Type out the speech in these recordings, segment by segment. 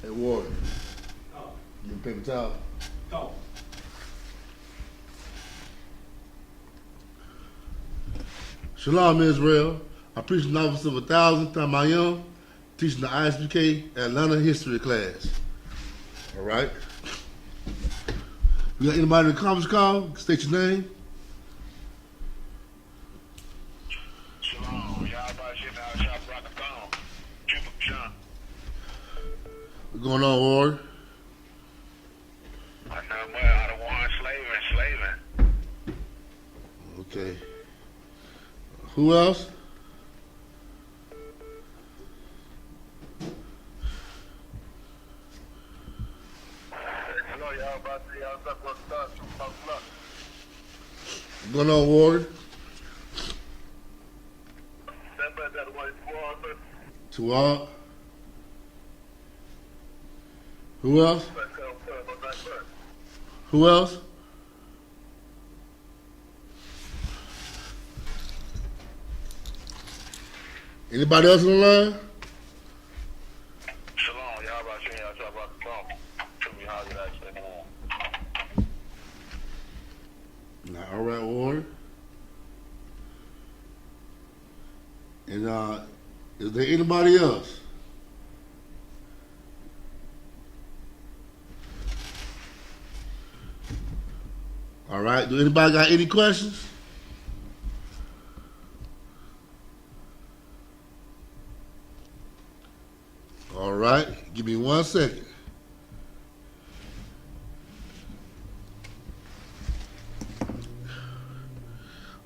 Hey, Ward. You a paper towel? No. Shalom, Israel. I preach an office of 1,000 times I am, teaching the I.S.U.P.K. Atlanta history class. All right. You got anybody in the conference call? State your name. Shalom. Y'all about shit now. Shop rock the phone. Triple John. What's going on, Ward? I know well. I don't want slaving. Okay. Who else? Hello, y'all about to see y'all stuff on the start. What's going on, Ward? That way forward. Tuwab. Who else? Who else? Anybody else on the line? Shalom. Y'all about to see y'all talk about the phone. Tell me how you actually want. All right, Ward. And is there anybody else? All right. Do anybody got any questions? All right. Give me 1 second.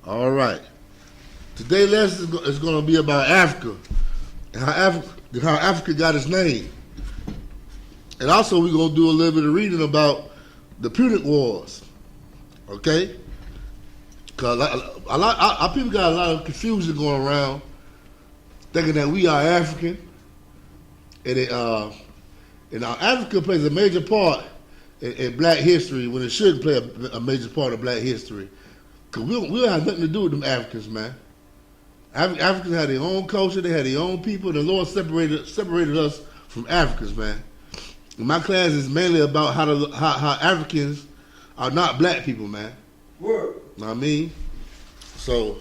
All right. Today's lesson is going to be about Africa and how Africa got its name. And also we're going to do a little bit of reading about the Punic Wars. Okay? Because our people got a lot of confusion going around thinking that we are African. And Africa plays a major part in black history when it should play a major part of black history. Because we don't have nothing to do with them Africans, man. Africans had their own culture, they had their own people, and the Lord separated us from Africans, man. And my class is mainly about how Africans are not black people, man. Word. Know what I mean? So,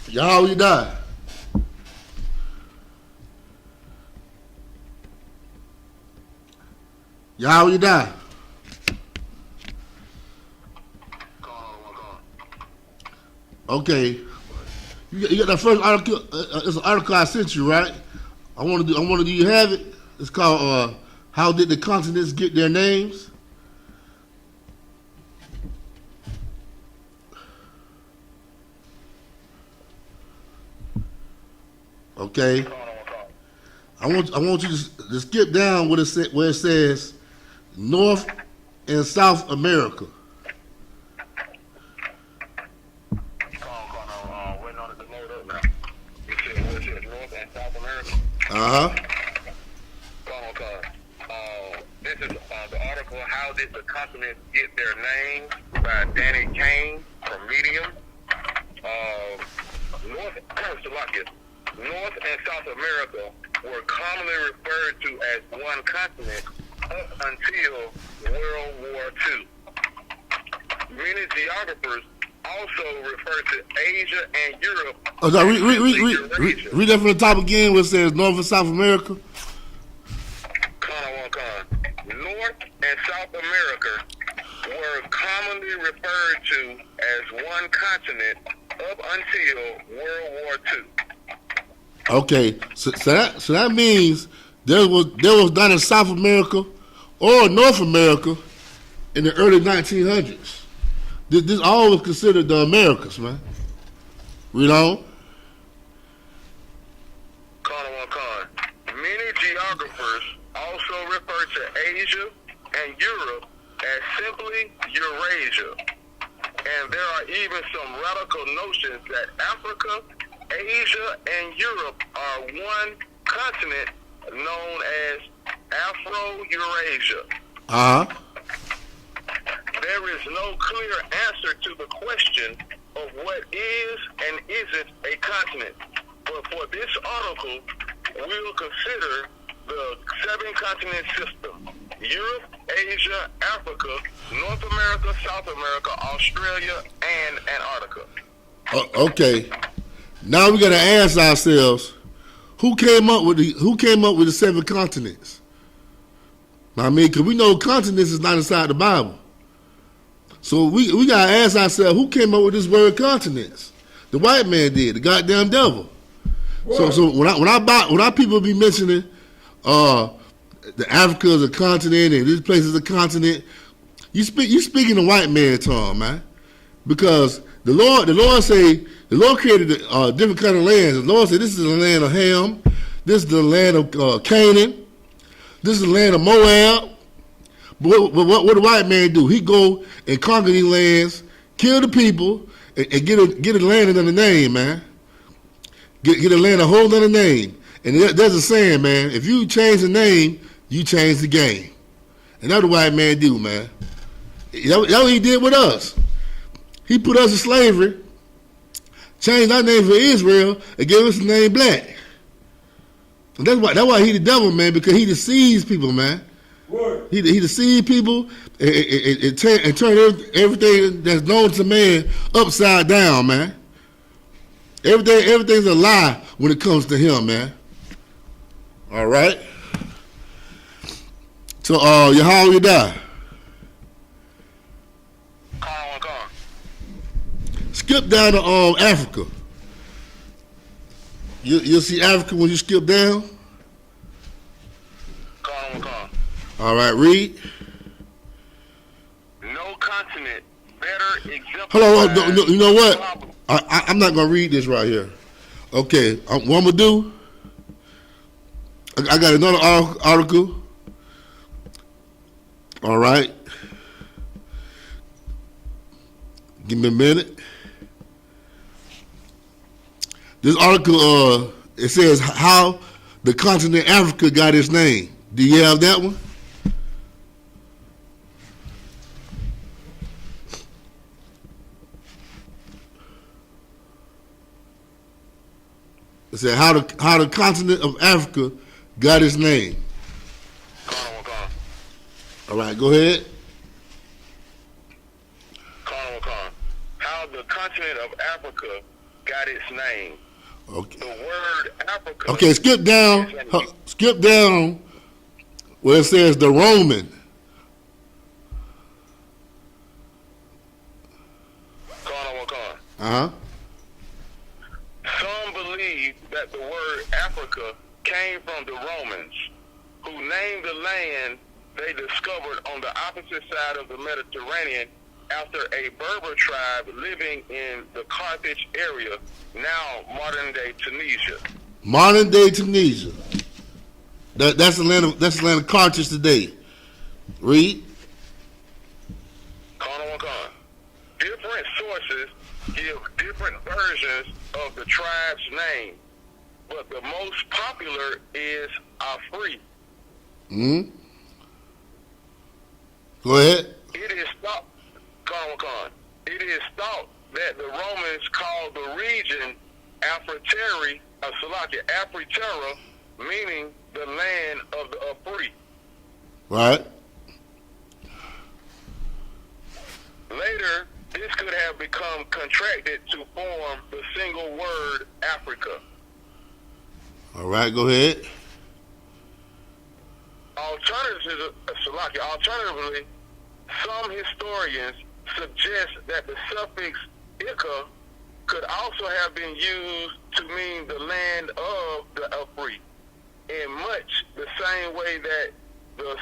y'all, you die. Y'all, you die. Okay. You got that first article. It's an article I sent you, right? I want to do. You have it? It's called "How Did the Continents Get Their Names?" Okay. I want you to skip down where it says North and South America. This is the article, How Did the Continents Get Their Names, by Danny Kane from Medium. North and South America were commonly referred to as one continent up until World War II. Many geographers also refer to Asia and Europe. Oh, no, read that from the top again where it says North and South America. North and South America were commonly referred to as one continent up until World War II. Okay, so that means there was none in South America or North America in the early 1900s. This all was considered the Americas, man. Read on. Many geographers also refer to Asia and Europe as simply Eurasia. And there are even some radical notions that Africa, Asia, and Europe are one continent known as Afro-Eurasia. There is no clear answer to the question of what is and isn't a continent. But for this article, we'll consider the 7-continent system: Europe, Asia, Africa, North America, South America, Australia, and Antarctica. Okay. Now we got to ask ourselves, who came up with the 7 continents? I mean, because we know continents is not inside the Bible. So we got to ask ourselves, who came up with this word continents? The white man did, the goddamn devil. So when I people be mentioning the Africa is a continent and this place is a continent, you speaking the white man tongue, man. Because the Lord created different kind of lands. The Lord said, this is the land of Ham, this is the land of Canaan, this is the land of Moab. But what the white man do? He go and conquer these lands, kill the people, and get a land under the name, man. Get a land a whole other name. And there's a saying, man, if you change the name, you change the game. And that's what the white man do, man. That's what he did with us. He put us in slavery, changed our name for Israel, and gave us the name black. And that's why he the devil, man, because he deceives people, man. Word. He deceived people and turn everything that's known to man upside down, man. Everything's a lie when it comes to him, man. All right. So, Yahanna, you die. Skip down to Africa. You'll see Africa when you skip down. All right, read. No continent better exemplifies. Hold on, no, you know what? I'm not gonna read this right here. Okay, what I'm gonna do? I got another article. All right, give me a minute. This article, it says how the continent Africa got its name. Do you have that one? It said how the continent of Africa got its name. All right, go ahead. How the continent of Africa got its name. Okay. The word Africa. Okay, skip down. Skip down where it says the Roman. Uh-huh. Some believe that the word Africa came from the Romans, who named the land they discovered on the opposite side of the Mediterranean after a Berber tribe living in the Carthage area, now modern-day Tunisia. Modern-day Tunisia. That's the land of Carthage today. Read. Different sources give different versions of the tribe's name, but the most popular is Afri. Hmm. Go ahead. It is thought that the Romans called the region Afriteri, Afritera, meaning the land of the Afri. Right. Later, this could have become contracted to form the single word Africa. All right, go ahead. Alternatively, some historians suggest that the suffix "ika" could also have been used to mean the land of the Afri, in much the same way that the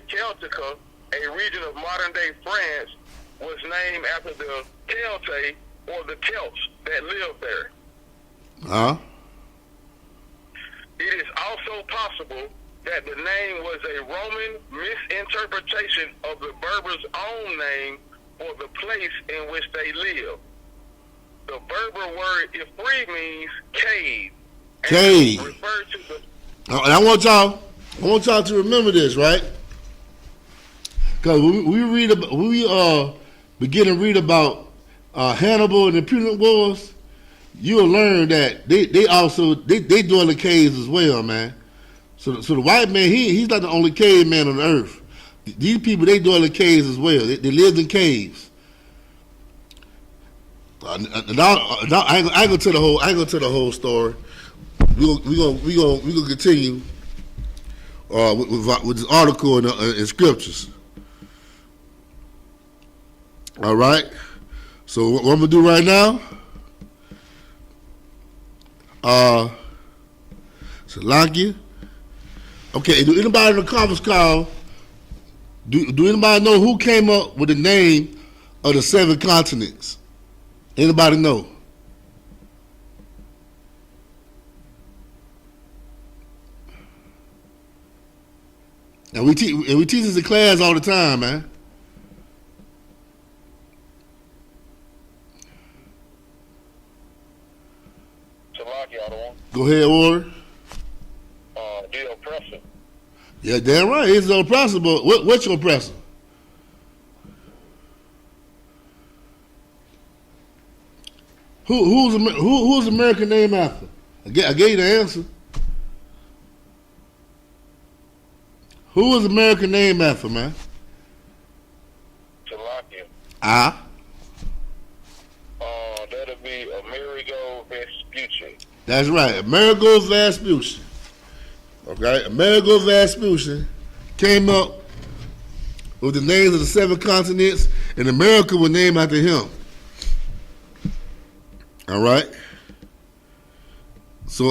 Celtica, a region of modern-day France, was named after the Celtae, or the Celts that lived there. Huh? It is also possible that the name was a Roman misinterpretation of the Berbers' own name for the place in which they lived. The Berber word Ifri means cave. Cave. Referred to the. And I want y'all to remember this, right? Because when we begin to read about Hannibal and the Punic Wars, you'll learn that they dwell in caves as well, man. So the white man, he's not the only caveman on the earth. These people, they dwell in caves as well. They lived in caves. I ain't gonna tell the whole story. We gonna continue with this article in scriptures. All right. So what I'm gonna do right now? Salakia. Okay. Do anybody in the conference call? Do anybody know who came up with the name of the 7 continents? Anybody know? And we teach this in class all the time, man. Go ahead, Warren. The oppressor. Yeah, damn right. It's the oppressor, but what's your oppressor? Who's America named after? I gave you the answer. Who is America named after, man? Salakia. That'll be Amerigo Vespucci. That's right. Amerigo Vespucci. Okay, Amerigo Vespucci came up with the names of the 7 continents, and America was named after him. All right. So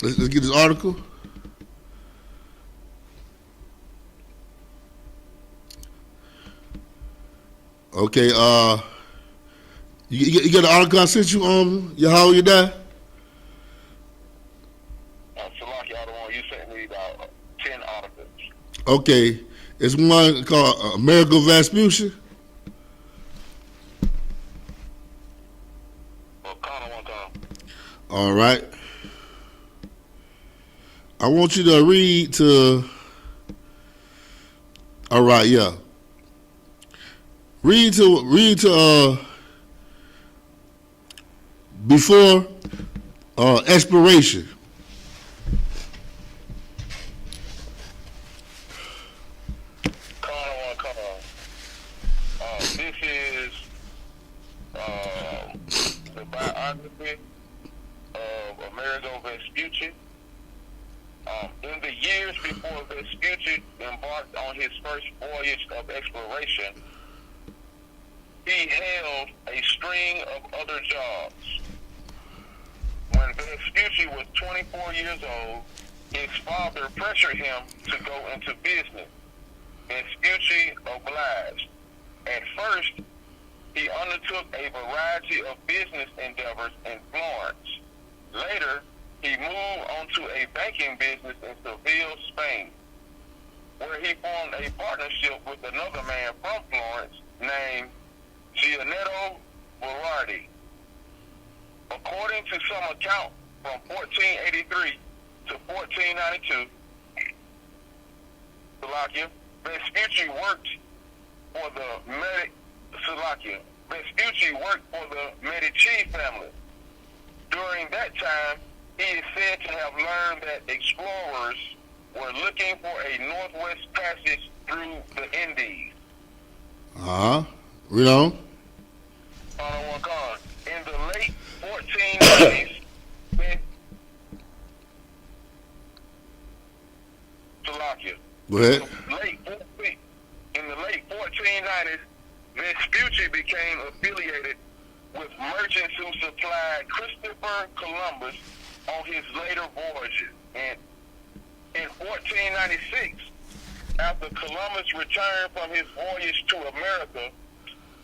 let's get this article. Okay. You got the article I sent you, Yahanna, you there? You sent me about 10 articles. Okay, it's one called Amerigo Vespucci. All right. I want you to read to. All right, yeah. Read to before expiration. This is the biography of Amerigo Vespucci. In the years before Vespucci embarked on his first voyage of exploration, he held a string of other jobs. When Vespucci was 24 years old, his father pressured him to go into business. Vespucci obliged. At first, he undertook a variety of business endeavors in Florence. Later, he moved on to a banking business in Seville, Spain, where he formed a partnership with another man from Florence named Gianetto Berardi. According to some account, from 1483 to 1492, Vespucci worked for the Medici family. During that time, he is said to have learned that explorers were looking for a northwest passage through the Indies. Read on. In the late 1490s, Go ahead. In the late 1490s, Vespucci became affiliated with merchants who supplied Christopher Columbus on his later voyages. And in 1496, after Columbus returned from his voyage to America,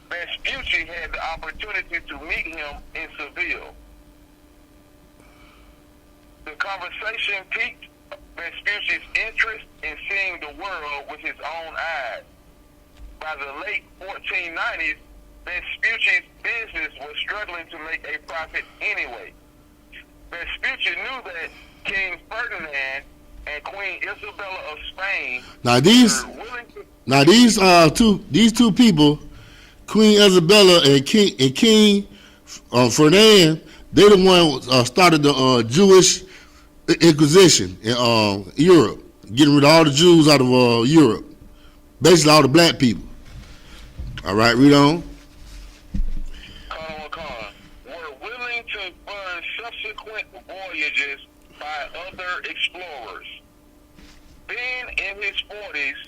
Vespucci had the opportunity to meet him in Seville. The conversation piqued Vespucci's interest in seeing the world with his own eyes. By the late 1490s, Vespucci's business was struggling to make a profit anyway. Vespucci knew that King Ferdinand and Queen Isabella of Spain these two people, Queen Isabella and King Ferdinand, they the one started the Jewish Inquisition in Europe, getting rid of all the Jews out of Europe, basically all the black people. All right, read on. Were willing to fund subsequent voyages by other explorers. Being in his 40s,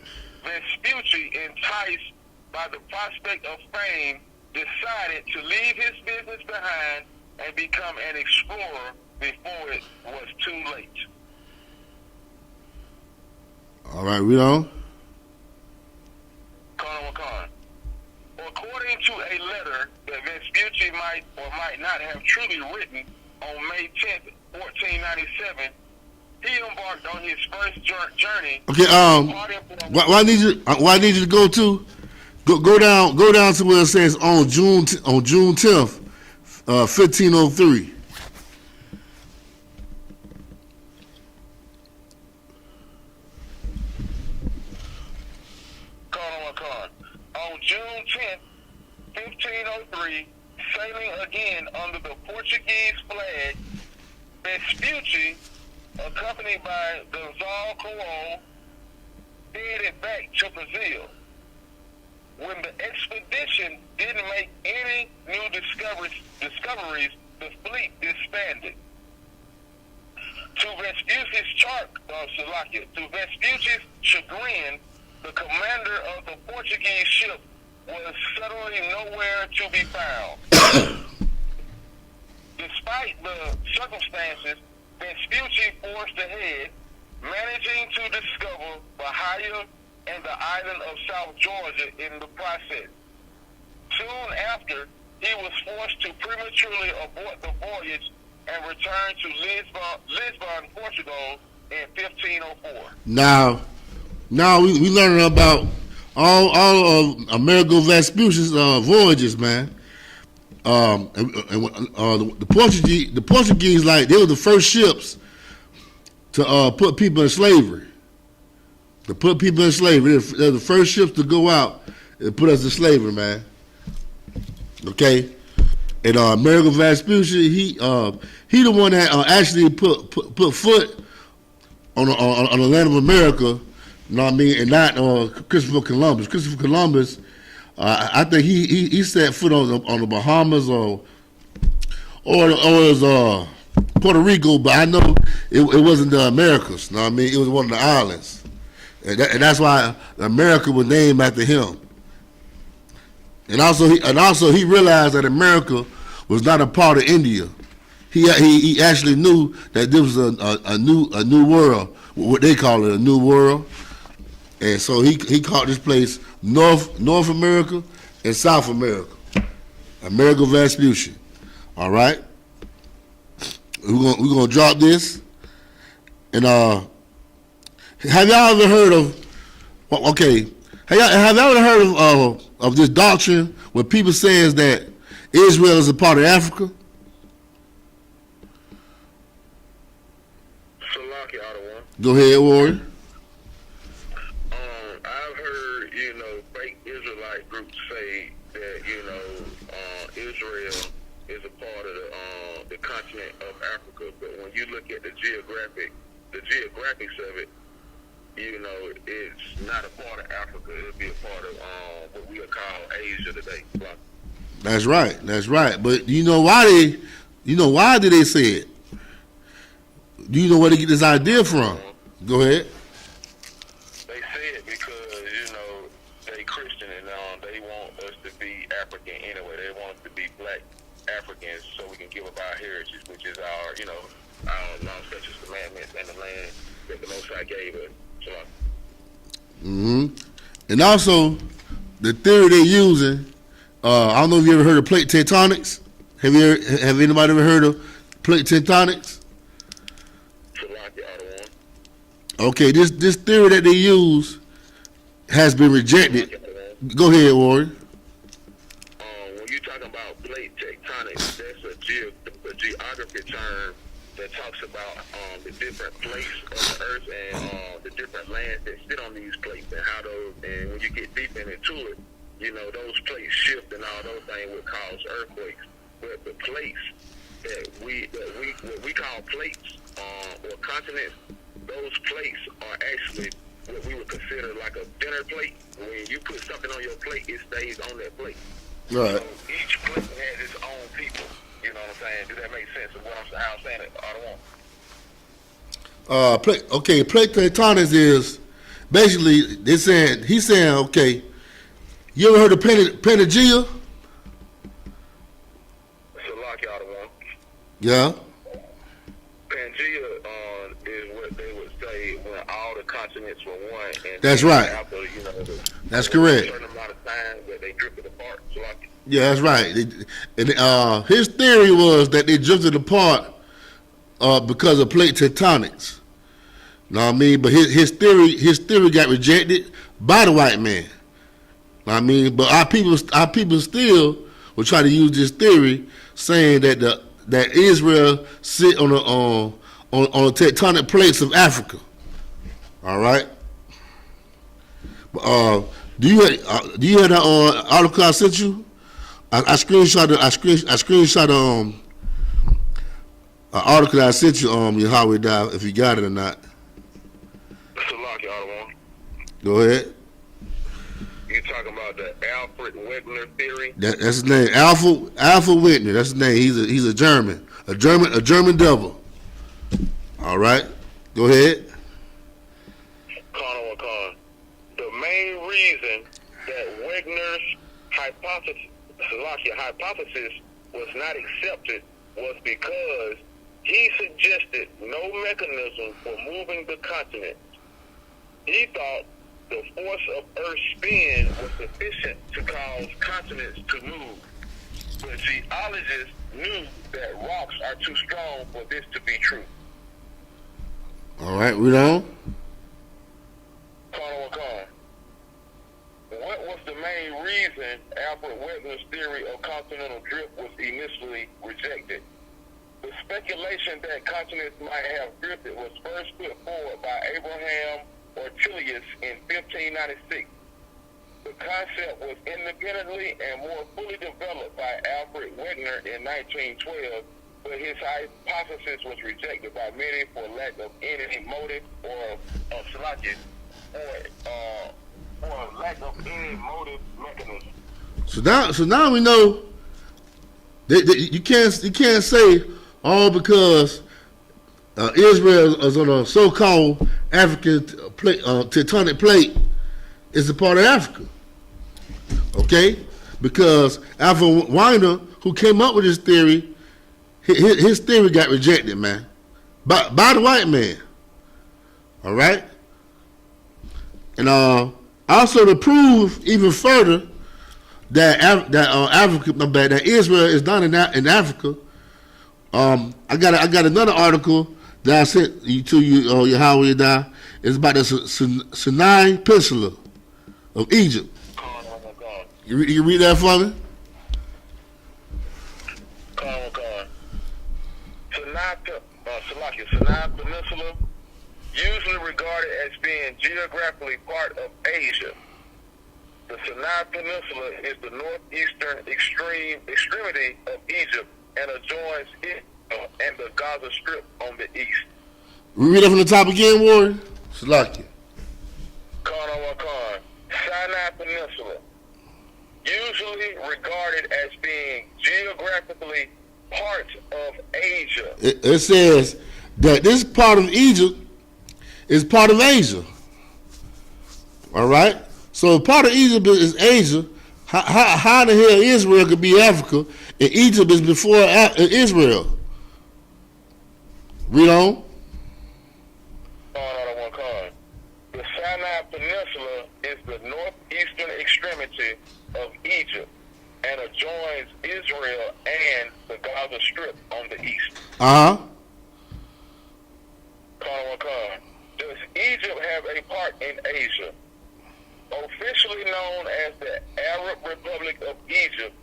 Vespucci, enticed by the prospect of fame, decided to leave his business behind and become an explorer before it was too late. All right, read on. According to a letter that Vespucci might or might not have truly written on May 10th, 1497, he embarked on his first journey. Okay, why I need you to go down to where it says on June 10th, 1503. On June 10th, 1503, sailing again under the Portuguese flag, Vespucci, accompanied by Gonzalo Colon, headed back to Brazil. When the expedition didn't make any new discoveries, the fleet disbanded. To Vespucci's chagrin, the commander of the Portuguese ship was suddenly nowhere to be found. Despite the circumstances, Vespucci forged ahead, managing to discover Bahia and the island of South Georgia in the process. Soon after, he was forced to prematurely abort the voyage and return to Lisbon, Portugal in 1504. Now we learning about all of Amerigo Vespucci's voyages, man. The Portuguese, like, they were the first ships to put people in slavery. They're the first ships to go out and put us in slavery, man. Okay, and Amerigo Vespucci, he the one that actually put foot on the land of America. You know what I mean? And not Christopher Columbus. Christopher Columbus, I think he set foot on the Bahamas or it was Puerto Rico, but I know it wasn't the Americas. You know what I mean? It was one of the islands, and that's why America was named after him. And also he realized that America was not a part of India. He actually knew that there was a new world, what they call it, a new world. And so he called this place North America and South America. Amerigo Vespucci. All right. We're gonna drop this. And have y'all ever heard of? Okay, have y'all ever heard of this doctrine where people says that Israel is a part of Africa? Go ahead, Warren. I've heard, fake Israelite groups say that, Israel is a part of the continent of Africa, but when you look at the geographics of it, it's not a part of Africa. It'll be a part of what we call Asia today. That's right. But you know why did they say it? Do you know where they get this idea from? Go ahead. They say it because, they Christian and they want us to be African anyway. They want us to be black Africans so we can give up our heritage, which is our, our non-sexual commandments and the land that the Most High gave us. And also, the theory they're using, I don't know if you ever heard of plate tectonics. Have anybody ever heard of plate tectonics? Okay, this theory that they use has been rejected. Go ahead, Warren. When you're talking about plate tectonics, that's a geography term that talks about the different plates of the earth and the different lands that sit on these plates and how those, and when you get deep into it, those plates shift and all those things would cause earthquakes. But the plates that we call plates or continents, those plates are actually what we would consider like a dinner plate. When you put something on your plate, it stays on that plate. Right. So each plate has its own people. You know what I'm saying? Does that make sense of how I'm saying it? I don't want. Plate tectonics is basically he's saying, okay, you ever heard of Pangea? Salaki out of one. Yeah. Pangea is what they would say when all the continents were one. And That's right. After, That's correct. A certain amount of time that they drifted apart. Salaki. Yeah, that's right. And his theory was that they drifted apart because of plate tectonics. Know what I mean? But his theory got rejected by the white man. Know what I mean? But our people still will try to use this theory, saying that Israel sit on the tectonic plates of Africa. All right. Do you have that article I sent you? I screenshot an article that I sent you Yahanna, if you got it or not. Salaki out of one. Go ahead. You talking about the Alfred Wegener theory? That's his name, Alpha Wegener. That's his name. He's a German devil. All right, go ahead. The main reason that Wegener's hypothesis was not accepted was because he suggested no mechanism for moving the continent. He thought the force of Earth's spin was sufficient to cause continents to move. But geologists knew that rocks are too strong for this to be true. All right, read on. What was the main reason Alfred Wegener's theory of continental drift was initially rejected? The speculation that continents might have drifted was first put forward by Abraham Ortelius in 1596. The concept was independently and more fully developed by Alfred Wegener in 1912, but his hypothesis was rejected by many for lack of any motive or lack of any motive mechanism. So now we know that you can't say all because Israel is on a so-called African tectonic plate is a part of Africa. Okay? Because Alfred Wegener, who came up with this theory, his theory got rejected, man, by the white man. All right? And also to prove even further that Israel is not in Africa, I got another article that I sent to you, Yahanna. It's about the Sinai Peninsula of Egypt. You read that for me? Sinai Peninsula, usually regarded as being geographically part of Asia. The Sinai Peninsula is the northeastern extremity of Egypt and adjoins it and the Gaza Strip on the east. We read it from the top again, Warren? Salaki. Sinai Peninsula, usually regarded as being geographically part of Asia. It says that this part of Egypt is part of Asia. All right? So if part of Egypt is Asia, how the hell Israel could be Africa and Egypt is before Israel? Read on. The Sinai Peninsula is the northeastern extremity of Egypt and adjoins Israel and the Gaza Strip on the east. Does Egypt have a part in Asia? Officially known as the Arab Republic of Egypt,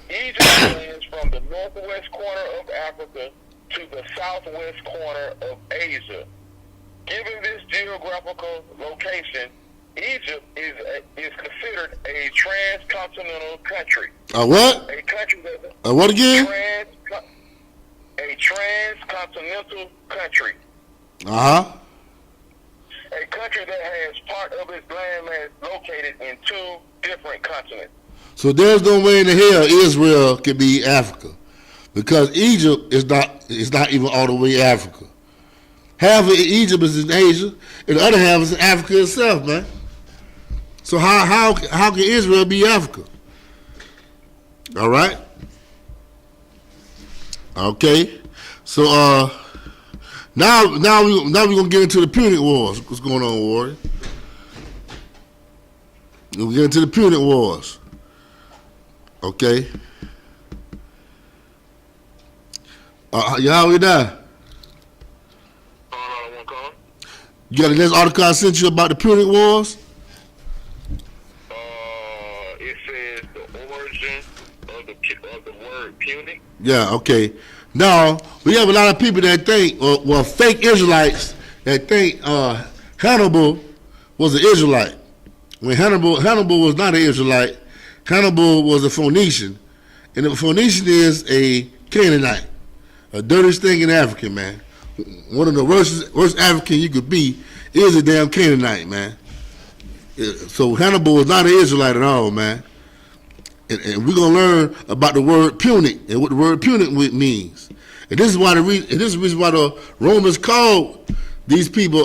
Egypt extends from the northwest corner of Africa to the southwest corner of Asia. Given this geographical location, Egypt is considered a transcontinental country. A what? A country that what again? a transcontinental country. Uh-huh. A country that has part of its landmass located in two different continents. So there's no way in the hell Israel can be Africa, because Egypt is not even all the way Africa. Half of Egypt is in Asia, and the other half is in Africa itself, man. So how can Israel be Africa? All right. Okay. So now we're gonna get into the Punic Wars. What's going on, Warrior? We'll get into the Punic Wars. Okay. Y'all with that? You got the next article I sent you about the Punic Wars? It says the origin of the word Punic. Yeah, okay. Now, we have a lot of people that think, well, fake Israelites that think Hannibal was an Israelite. When Hannibal was not an Israelite, Hannibal was a Phoenician. And a Phoenician is a Canaanite, a dirty stinking African, man. One of the worst African you could be is a damn Canaanite, man. So Hannibal was not an Israelite at all, man. And we're gonna learn about the word Punic and what the word Punic means. And this is why the reason why the Romans called these people.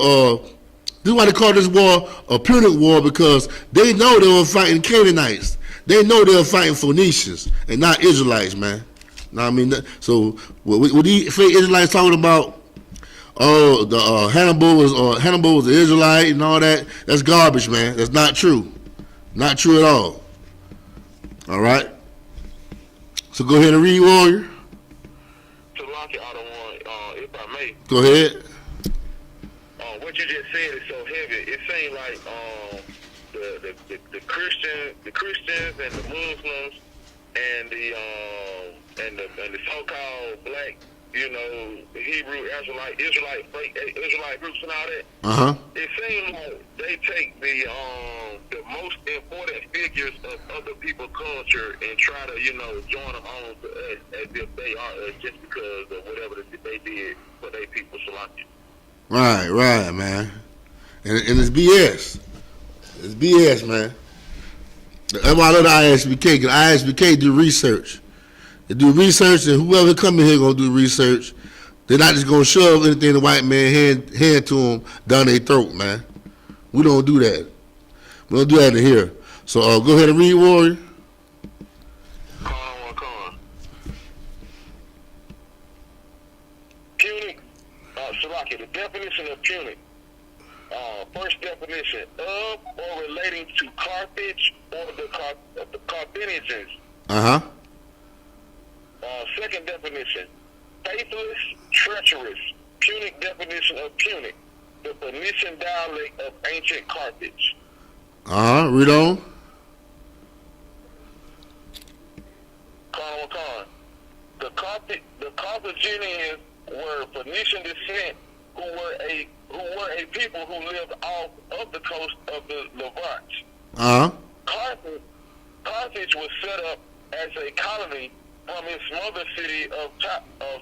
This is why they call this war a Punic War, because they know they were fighting Canaanites. They know they were fighting Phoenicians and not Israelites, man. Know what I mean? So what these fake Israelites talking about? Oh, the Hannibal was an Israelite and all that. That's garbage, man. That's not true. Not true at all. All right. So go ahead and read, Warrior. To lock it out of one, if I may. Go ahead. What you just said is so heavy. It seems like the Christians and the Muslims and the so-called black, the Hebrew Israelite groups and all that. Uh-huh. It seems like they take the most important figures of other people's culture and try to, join them on to us as if they are us just because of whatever they did for their people. So like, Right, man. And it's BS. It's BS, man. That's why I love the I.S.U.P.K, because I.S.U.P.K do research. They do research, and whoever come in here gonna do research. They're not just gonna shove anything the white man hand to them down their throat, man. We don't do that. We don't do that in here. So go ahead and read, Warrior. Punic, Salaki, the definition of Punic. First definition, of or relating to Carthage or the Carthaginians. Uh-huh. Second definition, faithless, treacherous. Punic definition of Punic, the Phoenician dialect of ancient Carthage. Uh-huh. Read on. The Carthaginians were Phoenician descent who were a people who lived off of the coast of the Levant. Uh-huh. Carthage was set up as a colony from its mother city of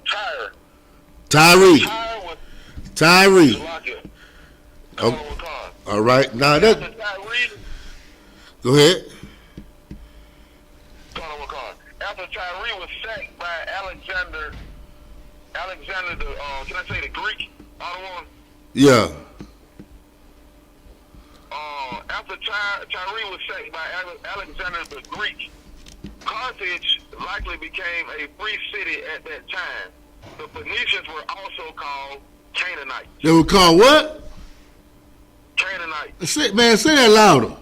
Tyre. Tyre. Oh. All right. Now that. Go ahead. After Tyre was sacked by Alexander the can I say the Greek? Otto? Yeah. After Tyre was sacked by Alexander the Greek, Carthage likely became a free city at that time. The Phoenicians were also called Canaanites. They were called what? Canaanites. Say that louder.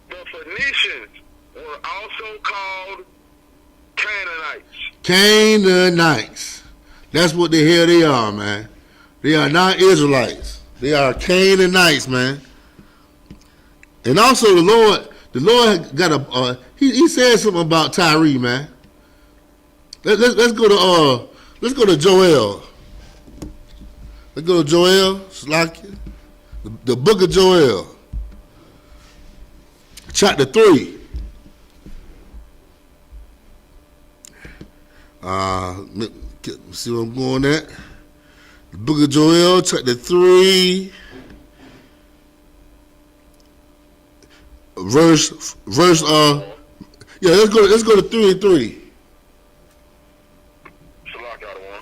The Phoenicians were also called Canaanites. Canaanites. That's what the hell they are, man. They are not Israelites. They are Canaanites, man. And also the Lord got a he said something about Tyre, man. Let's go to Joel. Let's go to Joel. It's like the book of Joel, chapter 3. See where I'm going at? Book of Joel, chapter 3, verse. Yeah, let's go to 3 and 3.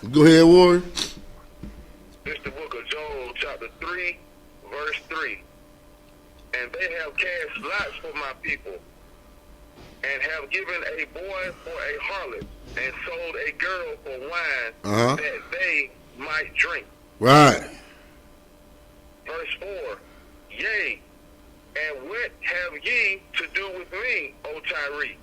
Go ahead, Warren. It's the book of Joel, chapter 3, verse 3. And they have cast lots for my people, and have given a boy for a harlot, and sold a girl for wine, that they might drink. Right. Verse 4. Yea, and what have ye to do with me, O Tyre,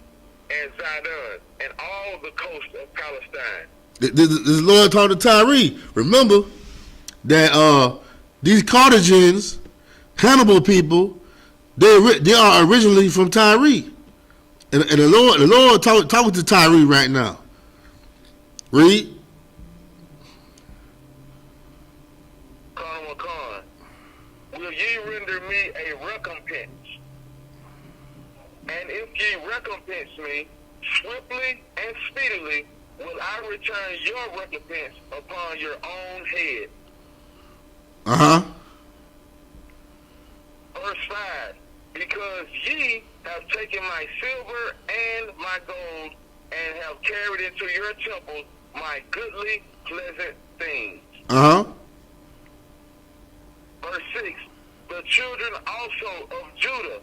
and Zidon, and all the coast of Palestine? This Lord talking to Tyre. Remember that these Carthagins, Hannibal people, they are originally from Tyre, and the Lord talking to Tyre right now. Read. Will ye render me a recompense? And if ye recompense me swiftly and speedily, will I return your recompense upon your own head. Verse 5. Because ye have taken my silver and my gold, and have carried into your temple my goodly, pleasant things. Verse 6. The children also of Judah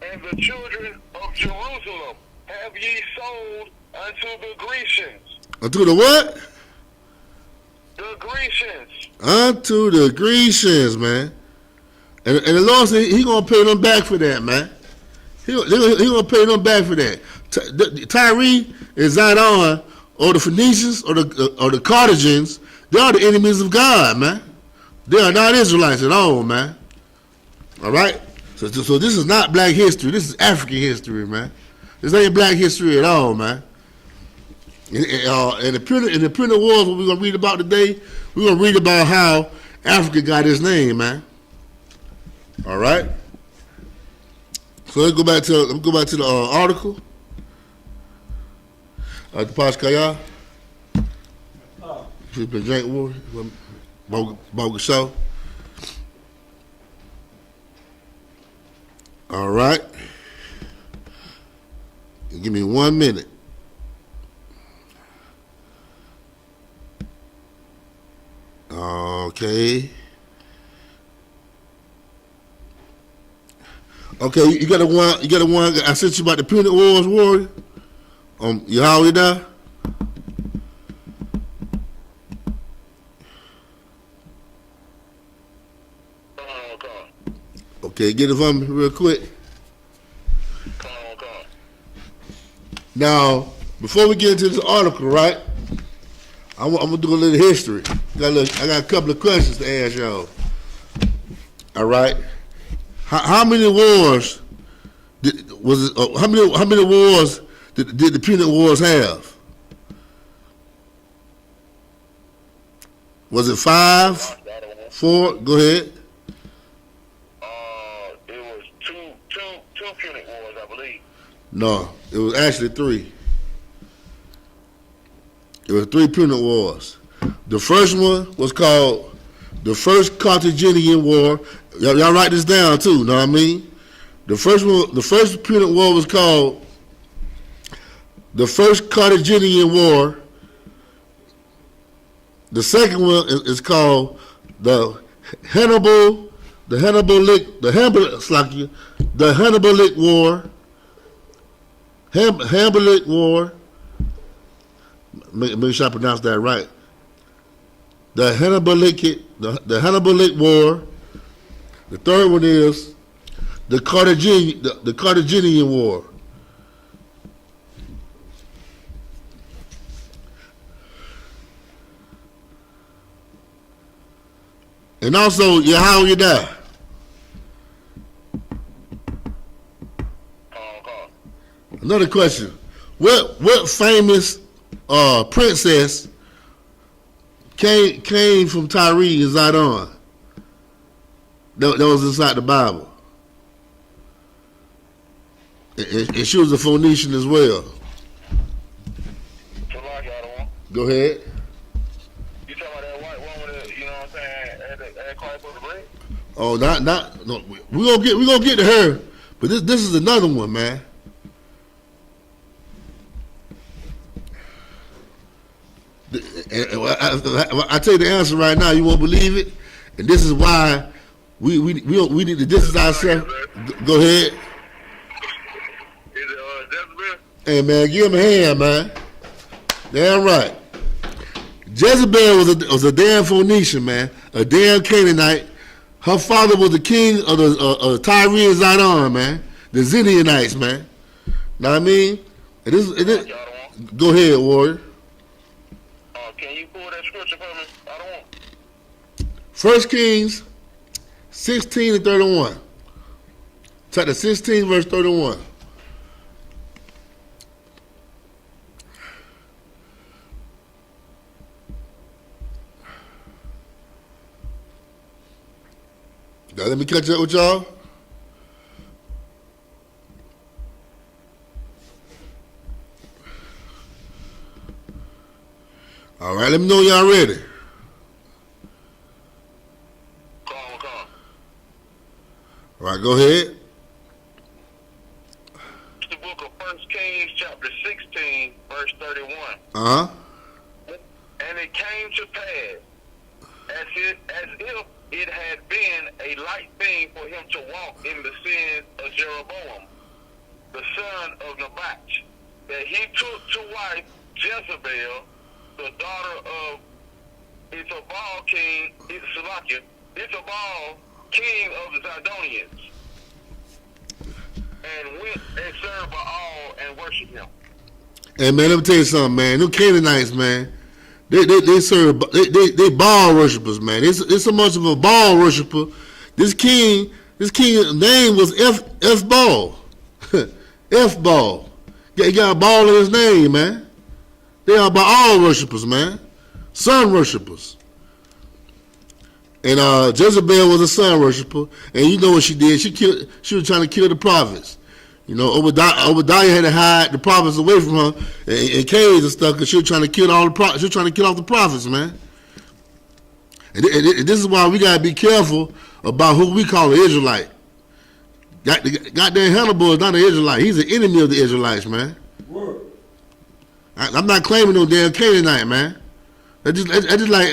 and the children of Jerusalem have ye sold unto the Grecians. Unto the what? The Grecians. Unto the Grecians, man. And the Lord said He gonna pay them back for that, man. He gonna pay them back for that. Tyre and Zidon, or the Phoenicians, or the Carthagins, they are the enemies of God, man. They are not Israelites at all, man. All right. So this is not black history. This is African history, man. This ain't black history at all, man. In the Punic Wars, what we're gonna read about today, we're gonna read about how Africa got its name, man. All right. So let's go back to the article. The Pashkaya. She's been drink water. Bogus show. All right. Give me 1 minute. Okay. Okay, you got a one. I sent you about the Punic Wars, Warrior. Yahanna. Okay, get it from me real quick. Now, before we get into this article, right? I'm gonna do a little history. I got a couple of questions to ask y'all. All right. How many wars how many wars did the Punic Wars have? Was it 5, 4? Go ahead. It was two Punic Wars, I believe. No, it was actually 3. It was 3 Punic Wars. The first one was called the First Carthaginian War. Y'all write this down too, know what I mean? The first Punic War was called the First Carthaginian War. The second one is called the Hannibalic War. Hannibalic War. Make sure I pronounce that right. The Hannibalic War. The third one is the Carthaginian War. And also Yahanna. Another question. What famous princess came from Tyre and Zidon? That was inside the Bible. And she was a Phoenician as well. So like, Go ahead. You talking about that white woman that, you know what I'm and Christ for the bread. Oh, not no. We gonna get to her, but this is another one, man. I tell you the answer right now. You won't believe it, and this is why we need to distance ourselves. Go ahead. Is it Jezebel? Hey man, give him a hand, man. Damn right. Jezebel was a damn Phoenician, man, a damn Canaanite. Her father was the king of the Tyre and Zidon, man, the Zidonites, man. Know what I mean? Go ahead, warrior. Can you pull that scripture for me? I don't want. 1 Kings 16 and 31. Chapter 16, verse 31. Now, let me catch up with y'all. All right, let me know y'all ready. Come on. All right, go ahead. It's the book of 1 Kings, chapter 16, verse 31. Uh-huh. And it came to pass, as if it had been a light thing for him to walk in the sins of Jeroboam, the son of Nebat, that he took to wife Jezebel, the daughter of Isupk, king of the Zidonians, and went and served Baal and worshiped him. Hey man, let me tell you something, man. Them Canaanites, man, they serve they Baal worshipers, man. It's so much of a Baal worshiper. This king's name was F Baal. F Baal. He got a ball in his name, man. They are Baal worshipers, man. Sun worshipers. And Jezebel was a sun worshiper, and you know what she did? She was trying to kill the prophets. You know, Obadiah had to hide the prophets away from her in caves and stuff because she was trying to kill all the prophets. She was trying to kill off the prophets, man. And this is why we gotta be careful about who we call an Israelite. Goddamn Hannibal is not an Israelite. He's an enemy of the Israelites, man. Word. I'm not claiming no damn Canaanite, man. That's just like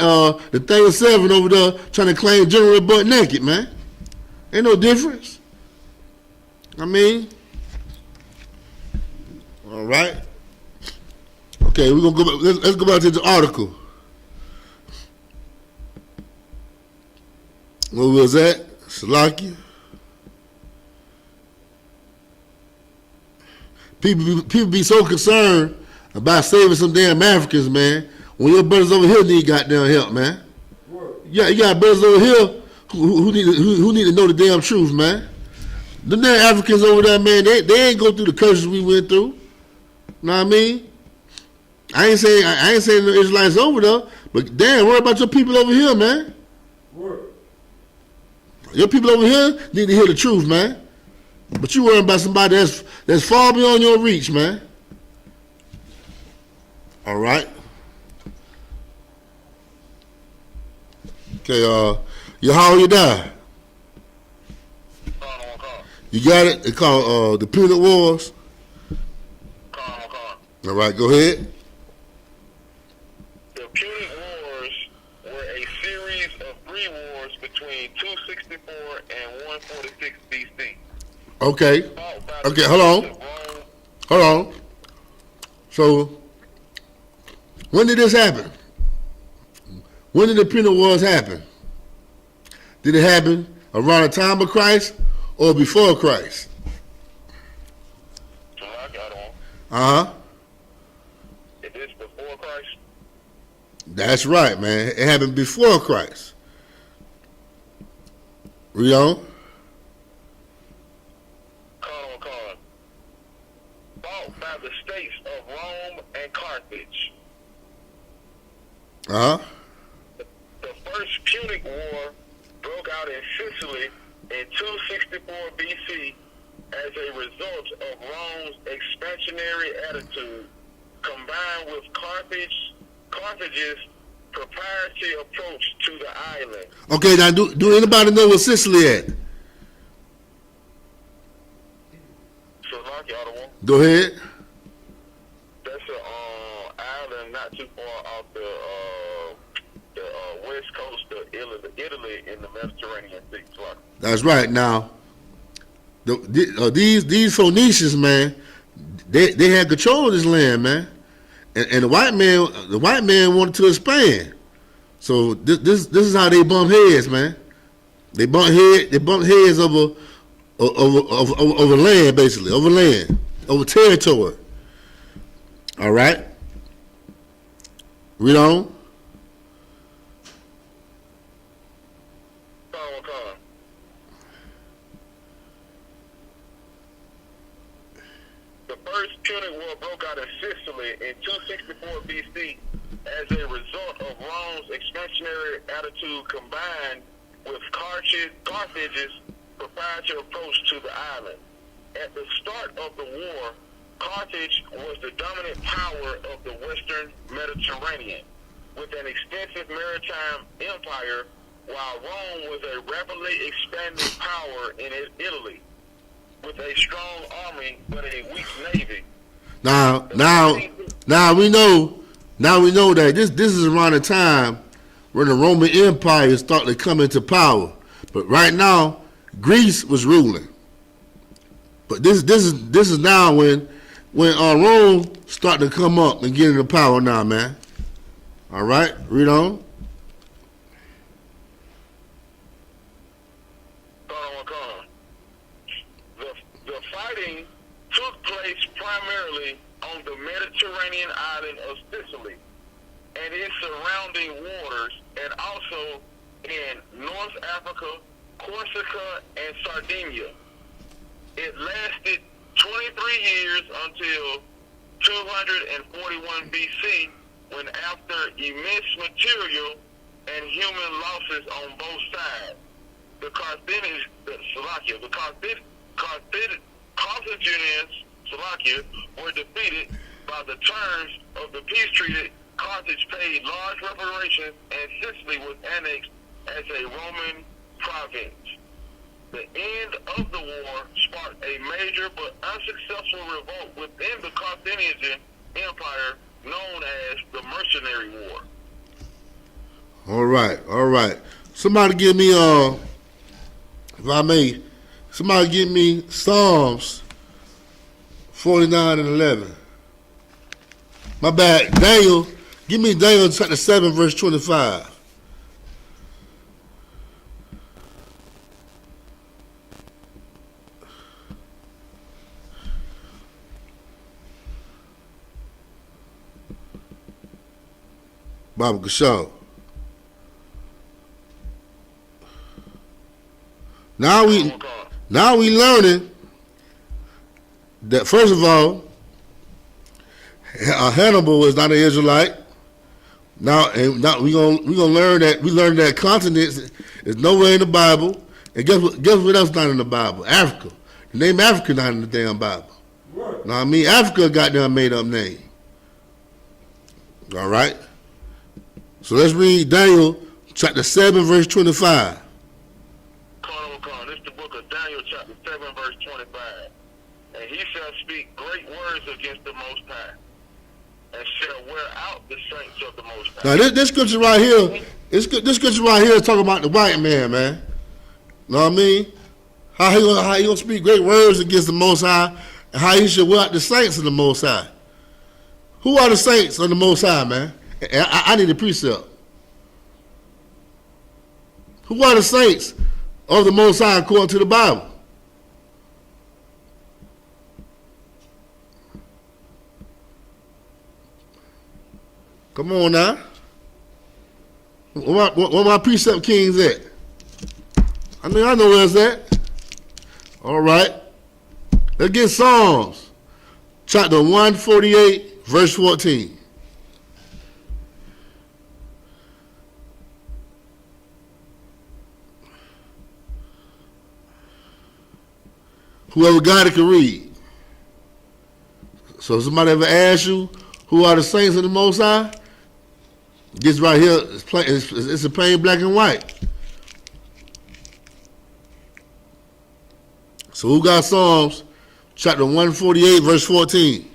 the thing of 7 over there trying to claim General butt naked, man. Ain't no difference. I mean, all right. Okay, we're gonna go back. Let's go back to the article. Where was that? Salakia. People be so concerned about saving some damn Africans, man, when your brothers over here need goddamn help, man. Yeah, you got brothers over here who need to know the damn truth, man. Them damn Africans over there, man, they ain't go through the curses we went through. Know what I mean? I ain't saying the Israelites over there, but damn, worry about your people over here, man. Your people over here need to hear the truth, man. But you worry about somebody that's far beyond your reach, man. All right. Okay, Yahanna, you die. You got it? It's called the Punic Wars. All right, go ahead. The Punic Wars were a series of 3 wars between 264 and 146 BC. Okay. Okay, hold on. So, when did this happen? When did the Punic Wars happen? Did it happen around the time of Christ or before Christ? Uh-huh. It is before Christ? That's right, man. It happened before Christ. Read on. Fought by the states of Rome and Carthage. Uh-huh. The first Punic War broke out in Sicily in 264 BC as a result of Rome's expansionary attitude, combined with Carthage's proprietary approach to the island. Okay, now do anybody know where Sicily at? Slovakia, Ottawa. Go ahead. That's an island not too far off the west coast of Italy in the Mediterranean Sea. Slovakia. That's right. Now, these Phoenicians, man, they had control of this land, man, and the white man wanted to expand. So this is how they bump heads, man. They bump heads over land, basically, over territory. All right. Read on. The first Punic War broke out in Sicily in 264 BC as a result of Rome's expansionary attitude combined with Carthage's proprietary approach to the island. At the start of the war, Carthage was the dominant power of the Western Mediterranean, with an extensive maritime empire, while Rome was a rapidly expanding power in Italy, with a strong army but a weak navy. Now we know that this is around the time when the Roman Empire started to come into power. But right now, Greece was ruling. But this is now when Rome starting to come up and get into power now, man. All right, read on. The fighting took place primarily on the Mediterranean island of Sicily and its surrounding waters, and also in North Africa, Corsica, and Sardinia. It lasted 23 years until 241 BC, when after immense material and human losses on both sides, the Carthaginians were defeated. By the terms of the peace treaty, Carthage paid large reparations, and Sicily was annexed as a Roman province. The end of the war sparked a major but unsuccessful revolt within the Carthaginian Empire known as the Mercenary War. All right. Somebody give me, if I may, somebody give me Psalms 49 and 11. My bad. Daniel, give me Daniel chapter 7, verse 25. Baba Gashaw. Now we learning that, first of all, Hannibal was not an Israelite. Now we gonna learn that we learned that continents is nowhere in the Bible. And guess what else not in the Bible? Africa. The name Africa not in the damn Bible. Right. Now I mean Africa got their made up name. All right. So let's read Daniel chapter 7 verse 25. This is the book of Daniel chapter 7 verse 25. And he shall speak great words against the Most High, and shall wear out the saints of the Most High. Now this scripture right here, this scripture right here is talking about the white man, man. Know what I mean? How he gonna speak great words against the Most High, and how he should wear out the saints of the Most High. Who are the saints of the Most High, man? I need a precept. Who are the saints of the Most High according to the Bible? Come on now. Where my precept kings at? I mean, I know where it's at. All right. Let's get Psalms, chapter 148, verse 14. Whoever got it can read. So if somebody ever asks you, who are the saints of the Most High? This right here is plain. It's a plain black and white. So who got Psalms chapter 148 verse 14?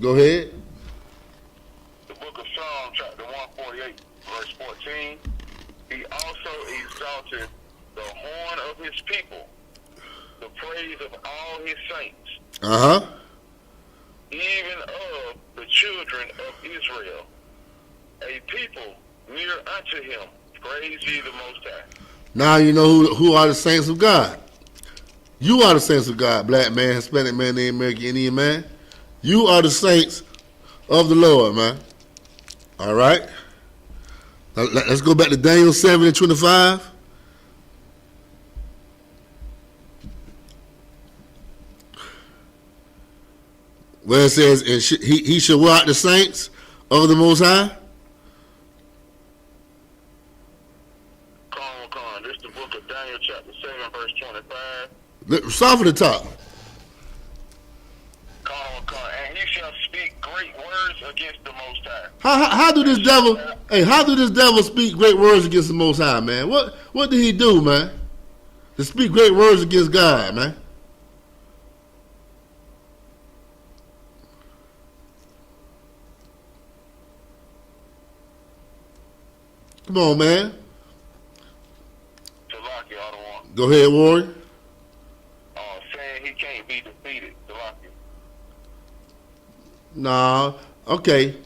Go ahead. The book of Psalms chapter 148 verse 14. He also exalted the horn of his people, the praise of all his saints, even of the children of Israel, a people near unto him. Praise ye the Most High. Now you know who are the saints of God. You are the saints of God, black man, Hispanic man, Native American Indian man. You are the saints of the Lord, man. All right. Now, let's go back to Daniel 7:25. Where it says, he shall wear out the saints of the Most High. This is the book of Daniel chapter 7 verse 25. Start from the top. And he shall speak great words against the Most High. How do this devil? Hey, how do this devil speak great words against the Most High, man? What did he do, man? To speak great words against God, man. Come on, man. Go ahead, Warren. Saying he can't be defeated. Nah, okay.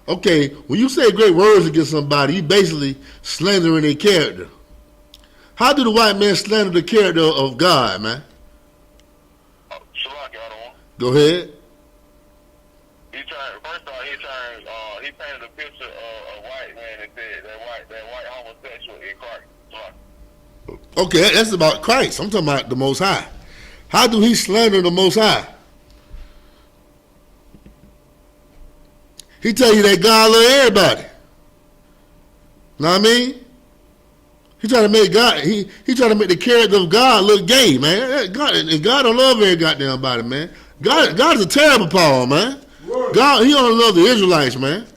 Okay, when you say great words against somebody, you basically slandering their character. How do the white man slander the character of God, man? Go ahead. He painted a picture of a white man and said that white homosexual in Christ. Okay, that's about Christ. I'm talking about the Most High. How do he slander the Most High? He tell you that God love everybody. Know what I mean? He try to make God. He try to make the character of God look gay, man. God don't love every goddamn body, man. God is a terrible Paul, man. God, he only love the Israelites, man.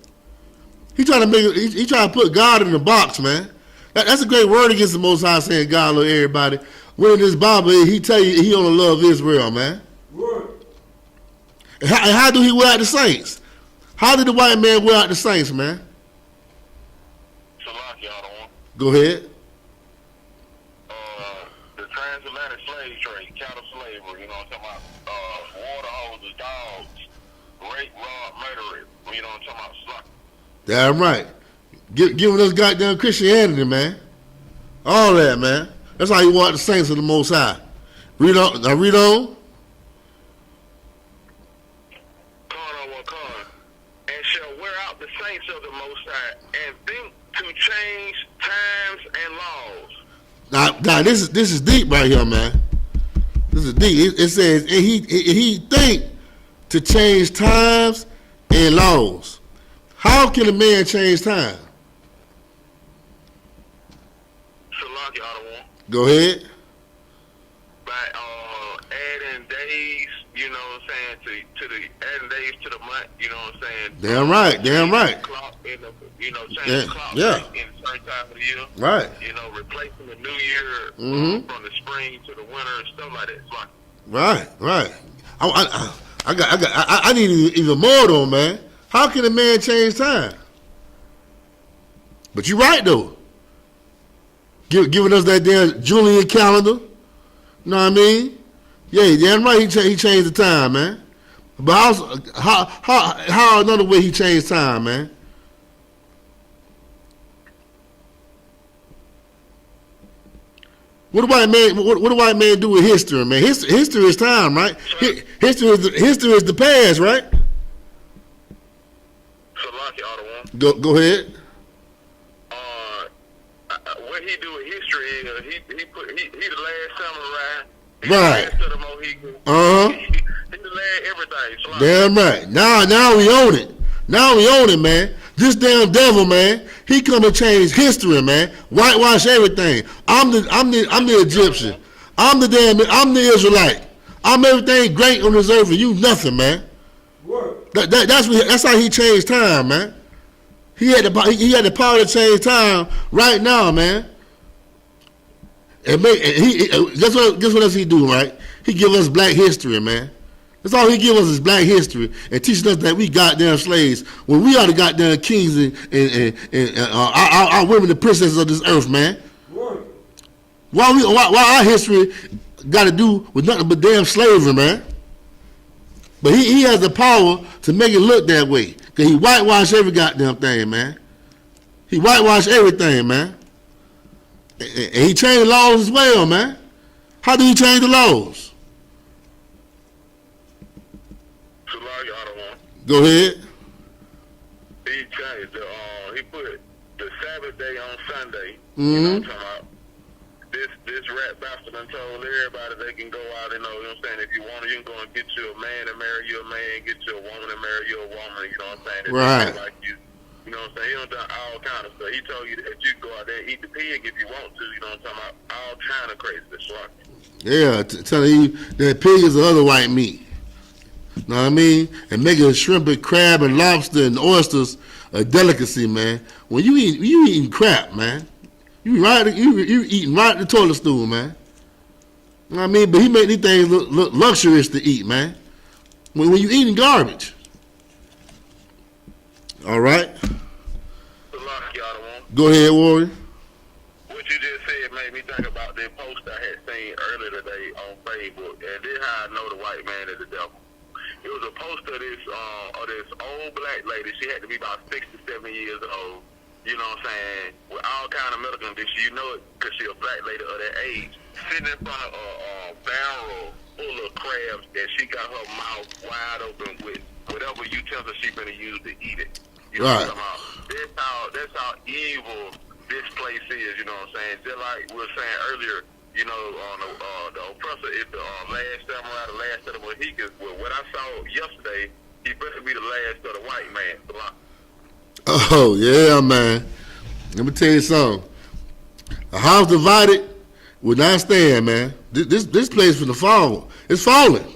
He try to put God in the box, man. That's a great word against the Most High, saying God love everybody. When in this Bible, he tell you he only love Israel, man. And how do he wear out the saints? How did the white man wear out the saints, man? Go ahead. The transatlantic slave trade, cattle slavery, you know what I'm talking about? Water hoses, dogs, rape, rob, murder, you know what I'm talking about? Slaughter. Damn right. Giving us goddamn Christianity, man. All that, man. That's how you want the saints of the Most High. Read on. Now read on. And shall wear out the saints of the Most High, and think to change times and laws. Now this is deep right here, man. This is deep. It says, and he think to change times and laws. How can a man change time? Go ahead. By adding days, you know what I'm saying, to the adding days to the month, you know what I'm saying. Damn right. Change the clock in a certain time of the year. Right. You know, replacing the new year from the spring to the winter and stuff like that. Right. I need even more though, man. How can a man change time? But you're right though. Giving us that damn Julian calendar. You know what I mean? Yeah, damn right he changed the time, man. But how another way he changed time, man? What do white man do with history, man? History is time, right? History is the past, right? Go ahead. What he do with history is he the last samurai. Right. He the Mohican. He the last everything. So damn right. Now we own it. Now we own it, man. This damn devil, man. He come and change history, man. Whitewash everything. I'm the Egyptian. I'm the Israelite. I'm everything great on this earth and you nothing, man. That's how he changed time, man. He had the power to change time right now, man. And guess what else he do, right? He give us black history, man. That's all he give us is black history and teaching us that we goddamn slaves when we are the goddamn kings and our women the princesses of this earth, man. Why our history got to do with nothing but damn slavery, man? But he has the power to make it look that way. Because he whitewashed every goddamn thing, man. He whitewashed everything, man. And he changed the laws as well, man. How did he change the laws? Go ahead. He changed he put the Sabbath day on Sunday. Mm-hmm. You know what I'm talking about? This rat bastard done told everybody they can go out and, you know what I'm saying, if you want to, you can go and get you a man to marry you a man, get you a woman to marry you a woman, you know what I'm saying? Right. Like you know what I'm saying? He done done all kind of stuff. He told you that you can go out there and eat the pig if you want to, you know what I'm talking about? All kind of crazy shit. Yeah, telling you that pig is the other white meat. Know what I mean? And making shrimp and crab and lobster and oysters a delicacy, man. When you eating crap, man. You eating right in the toilet stool, man. You know what I mean? But he make these things look luxurious to eat, man. When you eating garbage. All right. Go ahead, Warrior. What you just said made me think about that post I had seen earlier today on Facebook, and this how I know the white man is the devil. It was a post of this old black lady. She had to be about 60, 70 years old. You know what I'm saying? With all kind of medical conditions. You know it because she's a black lady of that age. Sitting in front of a barrel full of crabs that she got her mouth wide open with whatever utensil she's going to use to eat it. You know what I'm talking about? That's how evil this place is, you know what I'm saying? Just like we were saying earlier, you know, the oppressor is the last samurai, the last of the Mohicans. Well, what I saw yesterday, he better be the last of the white man. Oh, yeah, man. Let me tell you something. A house divided will not stand, man. This place finna fall. It's falling.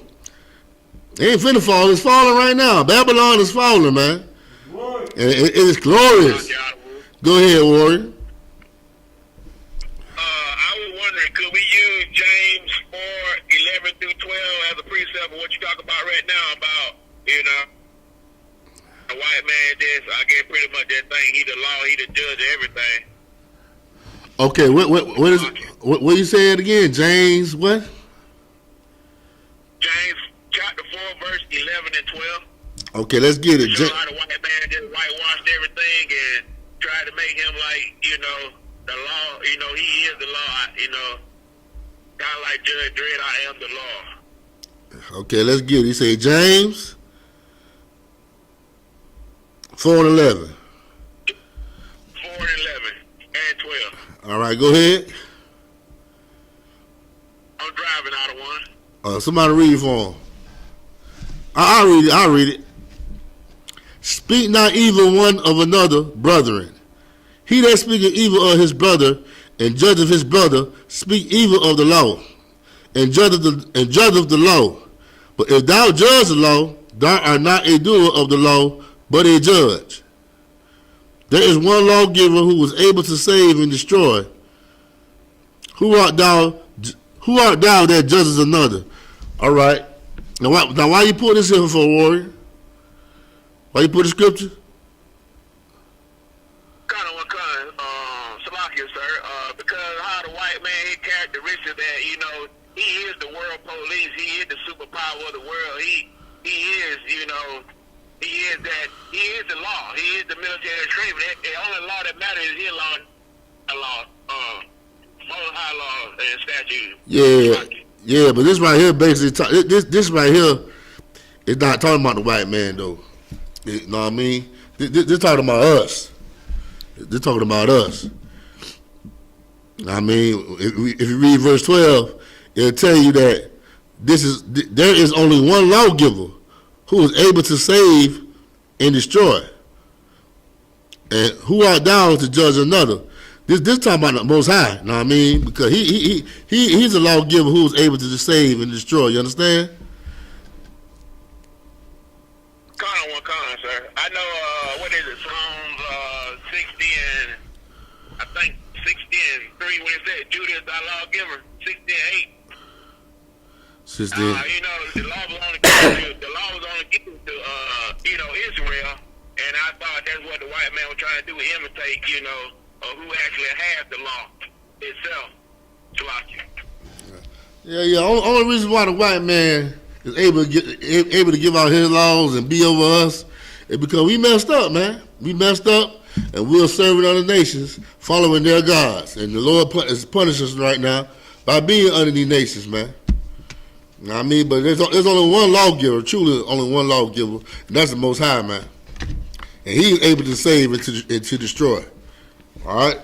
It ain't finna fall. It's falling right now. Babylon is falling, man. And it is glorious. Go ahead, Warrior. I was wondering, could we use James 4:11 through 12 as a precept of what you're talking about right now about, you know, a white man just, I guess pretty much that thing, he the law, he the judge of everything. Okay, what you saying again? James what? James chapter 4, verse 11 and 12. Okay, let's get it. Show how the white man just whitewashed everything and tried to make him like, you know, the law, you know, he is the law, you know, kind of like Judge Dredd, I am the law. Okay, let's get it. He say James 4:11. 4:11 and 12. All right, go ahead. I'm driving out of one. Somebody read for him. I'll read it. Speak not evil one of another, brethren. He that speaketh evil of his brother and judgeth his brother, speak evil of the law, and judgeth the law. But if thou judge the law, thou art not a doer of the law, but a judge. There is one lawgiver who was able to save and destroy. Who art thou that judges another? All right. Now why you put this in for, Warrior? Why you put the scripture? Salakia, sir. Because how the white man, his characteristic that, you know, he is the world police. He is the superpower of the world. He is, you know, he is the law. He is the military treatment. The only law that matters is his law, most high law and statute. Yeah, but this right here basically, this right here is not talking about the white man though. You know what I mean? This talking about us. They're talking about us. I mean, if you read verse 12, it'll tell you that there is only one lawgiver who is able to save and destroy. And who art thou to judge another? This talking about the Most High. You know what I mean? Because he's a lawgiver who is able to save and destroy. You understand? read when it said Judas thy lawgiver, 68. 16. You know, the law was only given to Israel, and I thought that's what the white man was trying to do, imitate, who actually has the law itself. Yeah. Only reason why the white man is able to give out his laws and be over us is because we messed up, man. We messed up, and we're serving other nations, following their gods, and the Lord is punishing us right now by being under these nations, man. You know what I mean? But there's only one lawgiver, truly only one lawgiver, and that's the Most High, man. And He is able to save and to destroy. All right?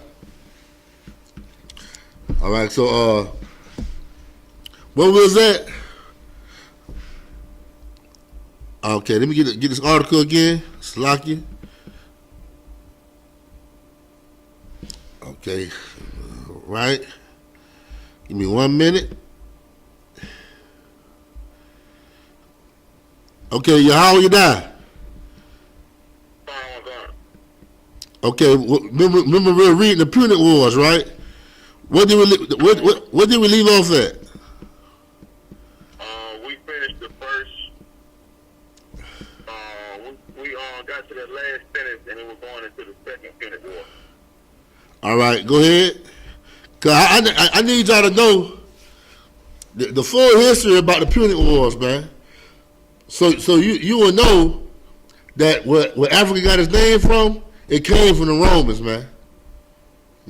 All right, so where was that? Okay, let me get this article again. Slaki. Okay, right. Give me 1 minute. Okay, how you die? Okay, remember we were reading the Punic Wars, right? What did we leave off at? We finished the first. We got to the last sentence, and then we're going into the second Punic War. All right, go ahead. Cause I need y'all to know the full history about the Punic Wars, man. So you will know that where Africa got its name from, it came from the Romans, man.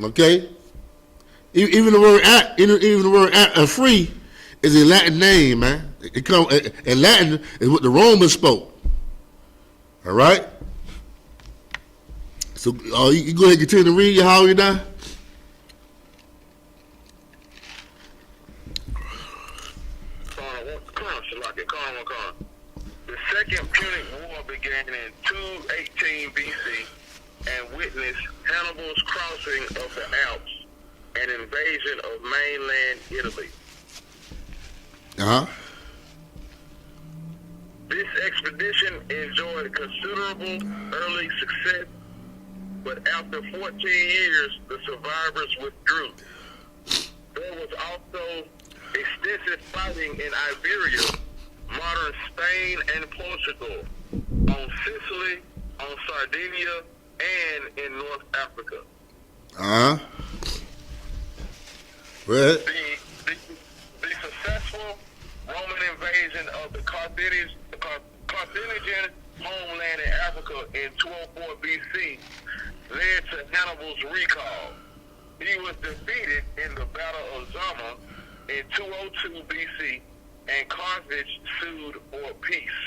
Okay. Even the word free is a Latin name, man. It come in Latin is what the Romans spoke. All right. So you go ahead and continue to read. How you die? The Second Punic War began in 218 BC and witnessed Hannibal's crossing of the Alps and invasion of mainland Italy. This expedition enjoyed considerable early success, but after 14 years, the survivors withdrew. There was also extensive fighting in Iberia, modern Spain and Portugal, on Sicily, on Sardinia, and in North Africa. Right. The successful Roman invasion of the Carthaginian homeland in Africa in 204 BC led to Hannibal's recall. He was defeated in the Battle of Zama in 202 BC, and Carthage sued for peace.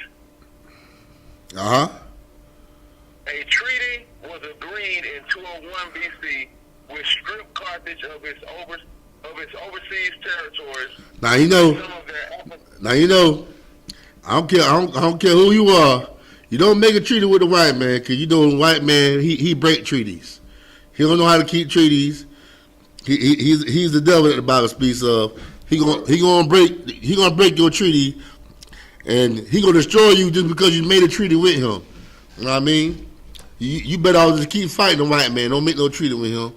A treaty was agreed in 201 BC which stripped Carthage of its overseas territories. Now you know. I don't care who you are. You don't make a treaty with the white man, because you know the white man he break treaties. He don't know how to keep treaties. He's the devil that the Bible speaks of. He gonna break your treaty, and he gonna destroy you just because you made a treaty with him. You know what I mean? You better just keep fighting the white man. Don't make no treaty with him.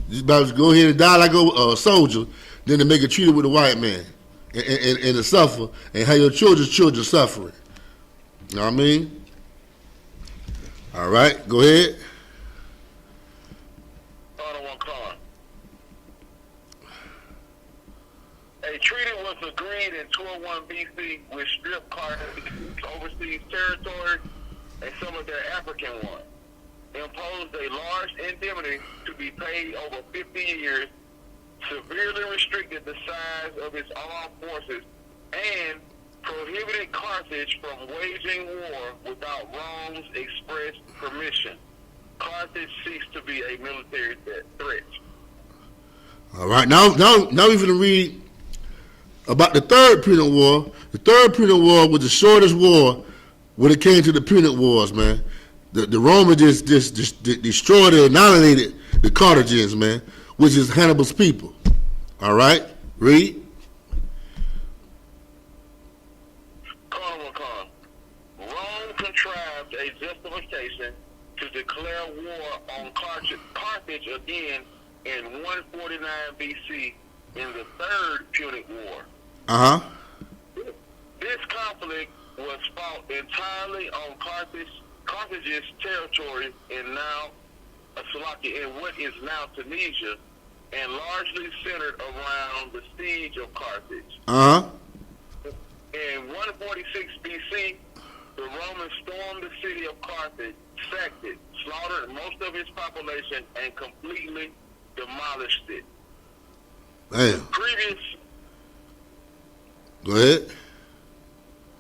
You better go ahead and die like a soldier, than to make a treaty with the white man and to suffer and have your children suffering. You know what I mean? All right, go ahead. A treaty was agreed in 201 BC which stripped Carthage's overseas territories and some of their African ones, imposed a large indemnity to be paid over 50 years, severely restricted the size of its armed forces, and prohibited Carthage from waging war without Rome's express permission. Carthage ceased to be a military threat. All right, now we're going to read about the Third Punic War. The Third Punic War was the shortest war when it came to the Punic Wars, man. The Romans just destroyed and annihilated the Carthaginians, man, which is Hannibal's people. All right, read. Rome contrived a justification to declare war on Carthage again in 149 BC in the Third Punic War. This conflict was fought entirely on Carthage's territory in what is now Tunisia, and largely centered around the siege of Carthage. In 146 BC, the Romans stormed the city of Carthage, sacked it, slaughtered most of its population, and completely demolished it. Damn. Go ahead.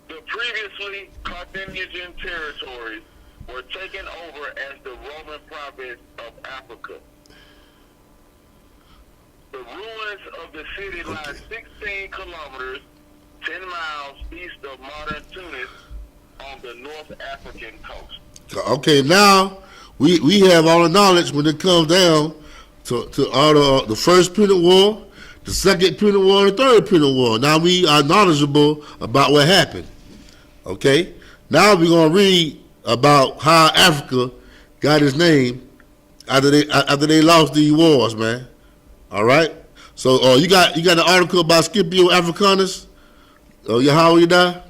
The previously Carthaginian territories were taken over as the Roman province of Africa. The ruins of the city lie 16 kilometers, 10 miles east of modern Tunis on the North African coast. Okay, now we have all the knowledge when it comes down to all the First Punic War, the Second Punic War, and the Third Punic War. Now we are knowledgeable about what happened. Okay? Now we're going to read about how Africa got its name after they lost these wars, man. All right? So you got an article about Scipio Africanus? Yahanna?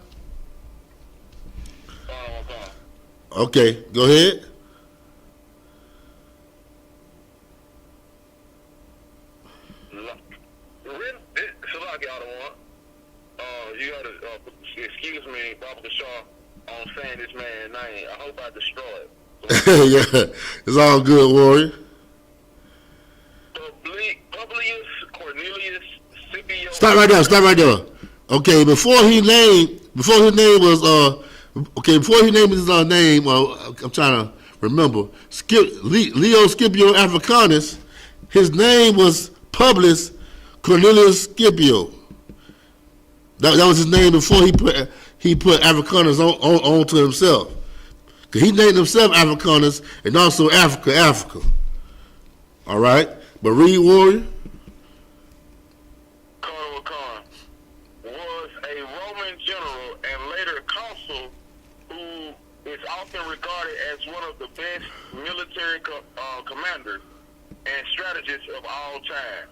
Okay, go ahead. You gotta excuse me, Baba Shaw, on saying this man's name. I hope I destroy it. Yeah, it's all good, warrior. Publius Cornelius Scipio. Stop right there. Okay, before his name I'm trying to remember. Leo Scipio Africanus. His name was Publius Cornelius Scipio. That was his name before he put Africanus on to himself. Cause he named himself Africanus and also Africa. All right, but read, warrior. Was a Roman general and later consul who is often regarded as one of the best military commanders and strategists of all time.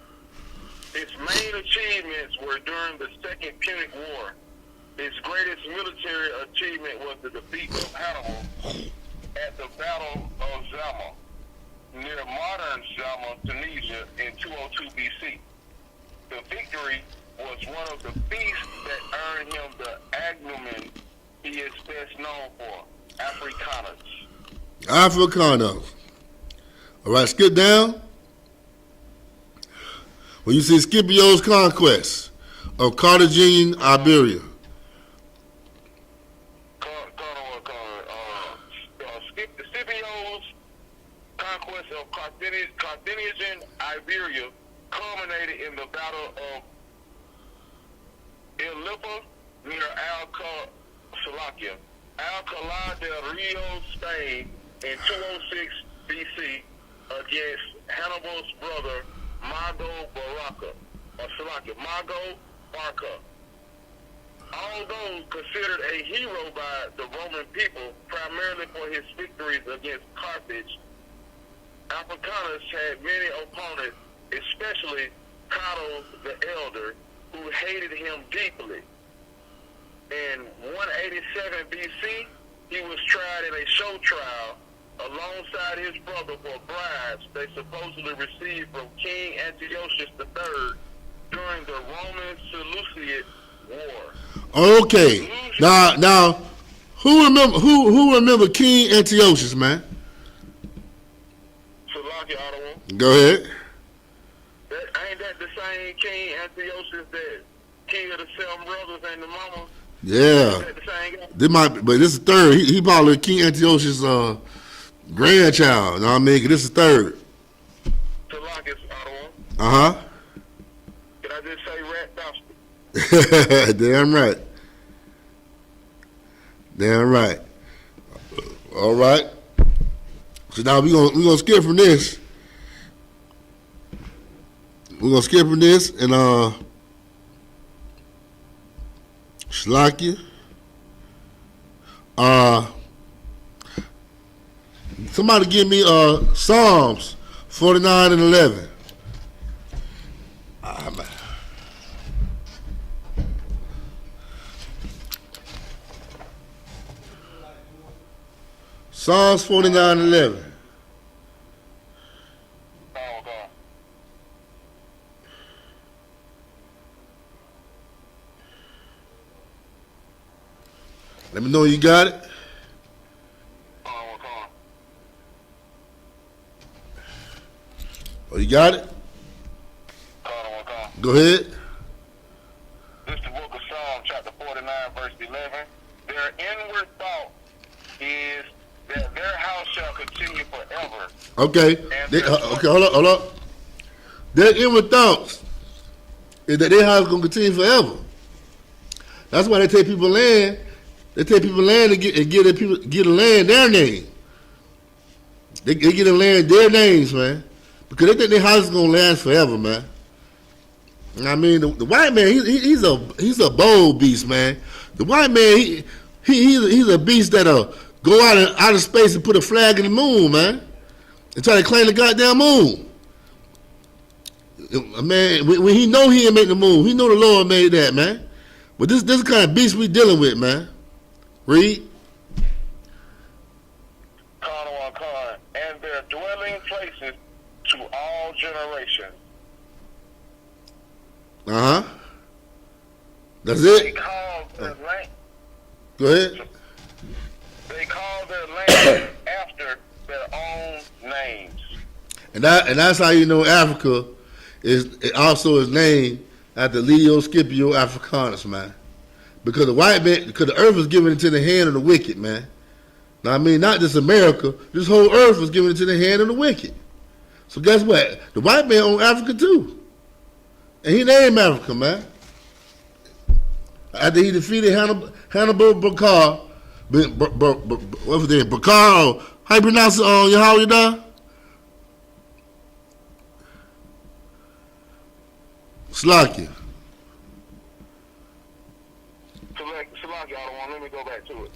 His main achievements were during the Second Punic War. His greatest military achievement was the defeat of Hannibal at the Battle of Zama, near modern Zama, Tunisia, in 202 BC. The victory was one of the feats that earned him the agnomen he is best known for, Africanus. All right, skip down. When you see Scipio's conquest of Carthagine, Iberia. Scipio's conquest of Carthaginian Iberia culminated in the Battle of I.S.U.P.K near Alcalá del Rio, Spain, in 206 BC against Hannibal's brother Mago Barca. Although considered a hero by the Roman people, primarily for his victories against Carthage, Africanus had many opponents, especially Cato the Elder, who hated him deeply. In 187 BC, he was tried in a show trial alongside his brother for bribes they supposedly received from King Antiochus III during the Roman-Seleucid War. Okay, now, who remember King Antiochus, man? Go ahead. Ain't that the same King Antiochus that killed the 7 brothers and the mama? Yeah. But this is third. He probably King Antiochus' grandchild. You know what I mean? This is third. Can I just say rat bastard? Damn right. All right. So now we're gonna skip from this. We're gonna skip from this and Shlakia. Somebody give me Psalms 49 and 11. Psalms 49:11. Oh, God. Let me know you got it. Oh, God. Oh, you got it? Oh, God. Go ahead. This is the book of Psalms, chapter 49, verse 11. Their inward thought is that their house shall continue forever. Okay. Okay, hold up. Their inward thoughts is that their house is going to continue forever. That's why they take people land. They take people land and get a land their name. They get a land their names, man. Because they think their house is going to last forever, man. I mean, the white man, he's a bold beast, man. The white man, he's a beast that'll go out in outer space and put a flag in the moon, man, and try to claim the goddamn moon. Man, when he know he ain't make the moon, he know the Lord made that, man. But this is the kind of beast we dealing with, man. Read. And their dwelling places to all generations. That's They it. call their land. Go ahead. They call their land after their own names. And that's how you know Africa it also is named after Leo Scipio Africanus, man. Because the earth was given into the hand of the wicked, man. Now I mean, not just America, this whole earth was given into the hand of the wicked. So guess what? The white man owned Africa too. And he named Africa, man. After he defeated Hannibal Bakar, what was his name? Bakar, how you pronounce it, Yahanna? Slakia. Select, y'all. Let me go back to it.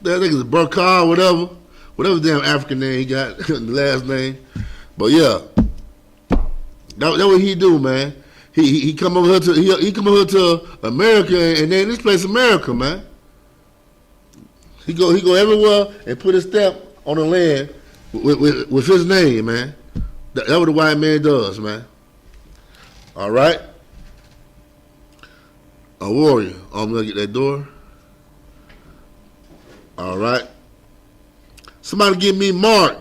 That nigga's Bakar, whatever damn African name he got, the last name. But yeah, that what he do, man. He come over here to America, and then this place America, man. He go everywhere and put his stamp on the land with his name, man. That's what the white man does, man. All right. A warrior. Oh, I'm gonna get that door. All right. Somebody give me Mark,